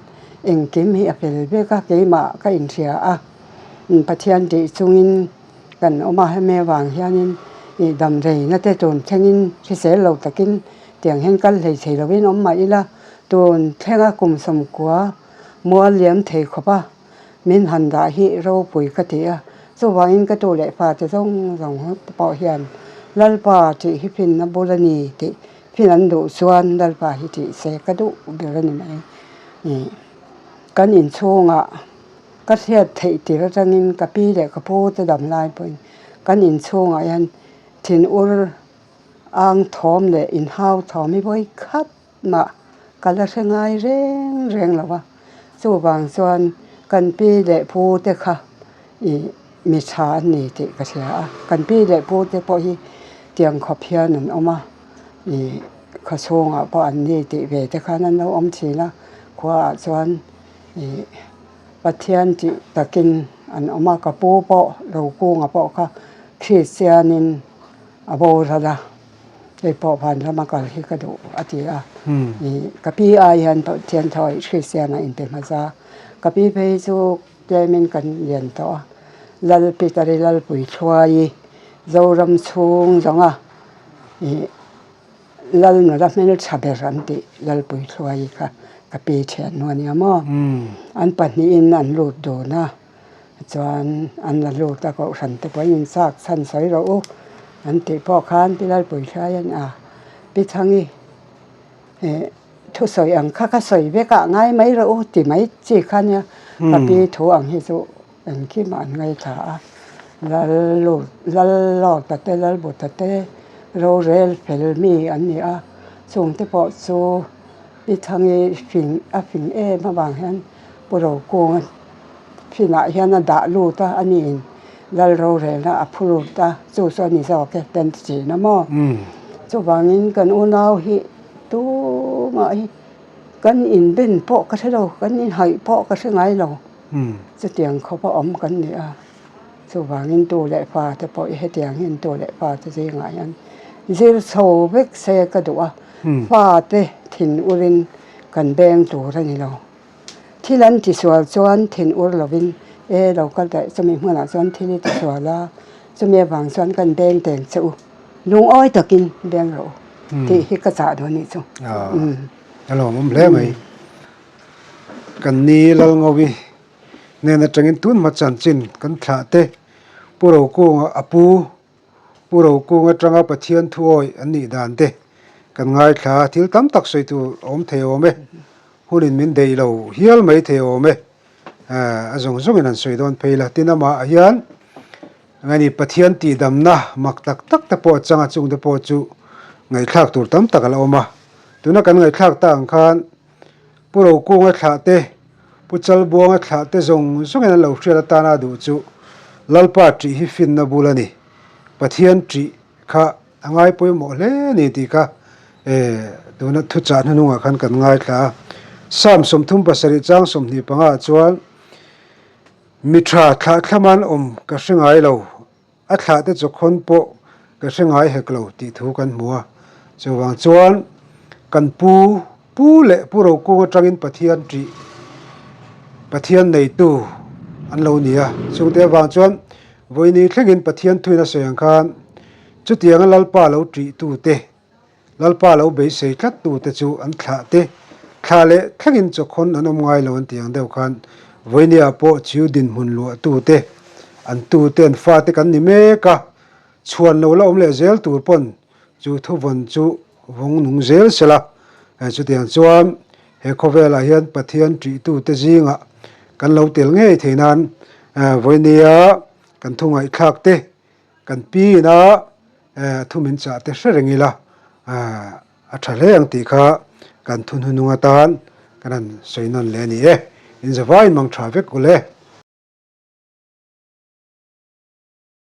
eng kim hi apel be ka ke ma ka in thia pathian ti chungin kan oma he me wang hianin i dam rei na te ton thengin thi sel lo takin tiang hen kal lei chei lovin ma ila ton thenga kum som kwa mo liam thei khopa min han da hi ro pui ka ti a so wangin ka to le fa te jong pa hian lalpa ti hi phin na bolani ti phin an do suan lalpa hi ti se ka du berani mai kan in chunga ka thiat thei ti ra tangin ka pi le ka pu te dam lai poin kan in chunga yan thin ur ang thom le in hau thomi boi khat ma kala sengai reng lawa chu wang chuan kan pi le pu te kha i mi cha ni ti ka sia kan pi le pu te po hi tiang khop hian an oma i kha chunga pa an ni ti ve te kha nan lo thina khwa chuan i pathian ti takin an oma ka pu po lo kunga po kha Christianin abo rada ei po phan lama kal hi ka do atia i kapi a yan to tian thoi Christiana in te maza kapi pe chu plemin kan lian to lal pitari lal pui thwai zoram chung zonga i lal na ra men chaberan ti lal pui thwai kha kapi chen no ni mo an pani in an lut do na chuan an la lut ta ko san te po in sak san soi ro an ti po khan pilal pui thai an pi thangi thu soi ang kha soi ve ka ngai mai ro ti mai chi khan ya ka pi thu ang hi chu an ki man ngai tha lal lo ta te lal bu ta te ro rel fel mi an ni a chung te po chu pi thangi fin ma bang han pu ro ko phina hian da lu ta ani lal ro re na aphulu ta chu so ni so ke ten chi na mo chu wangin kan unau hi tu ma hi kan in ben po ka thelo kan in hai po ka ngai lo chu tiang kho pa om kan ni a chu wangin tu le fa te po he tiang hin tu le fa te ji ngai an zir so vek se ka du a fa te thin urin kan beng tu ra ni lo thilan ti swal chuan thin ur lovin local da chumi hmana chuan thili ti swala chumi wang chuan kan beng teng chu lung oi takin beng ro ti hi ka cha do ni chu alo mom hle mai kan ni lal ngowi ne na tangin tun ma chan chin kan thla te puro ko apu puro ko tanga pathian thuoi ani dan te kan ngai thla thil tam tak soi tu om theo me hunin min dei lo hial mai theo me azong in an soi don pheila tinama hian ngani pathian ti damna mak tak te po changa chung te po chu ngai thlak tur tam tak ala oma tuna kan ngai thlak ta ang khan puro ko thla te puchal buanga thla te zong in an lo hria ta na du chu lalpa tri hi fin na bulani pathian tri kha angai poi mo le ni ti ka tuna thu cha na nuwa khan kan ngai thla sam som thum pasari chang som ni panga chuan mitra thlaman ka hringai lo a thla te chokhon po ka hringai hek lo ti thu kan muwa chuwang chuan kan pu le puro ko tangin pathian nei tu an lo nia chungte wang chuan voini thlengin pathian thuina soyang khan chutiang lalpa lo tri tu te lalpa lo be sei thlat tu te chu an thla te thla le thlangin chokhon anom ngai lo an tiang deuh khan voinia po chiu din hun lu tu te an tu ten fa te kan ni me ka chuan lo la om le zel tur pon chu thuvon chu vong nung zel sela chu tiang chuan he khovela hian pathian tri tu te zinga kan lo tel nge theinan voinia kan thungai thlak te kan pi na thumin cha te hrenengila a thale ang ti kha kan thun hununga tan kanan soinon le ni in zawai mang traffic ule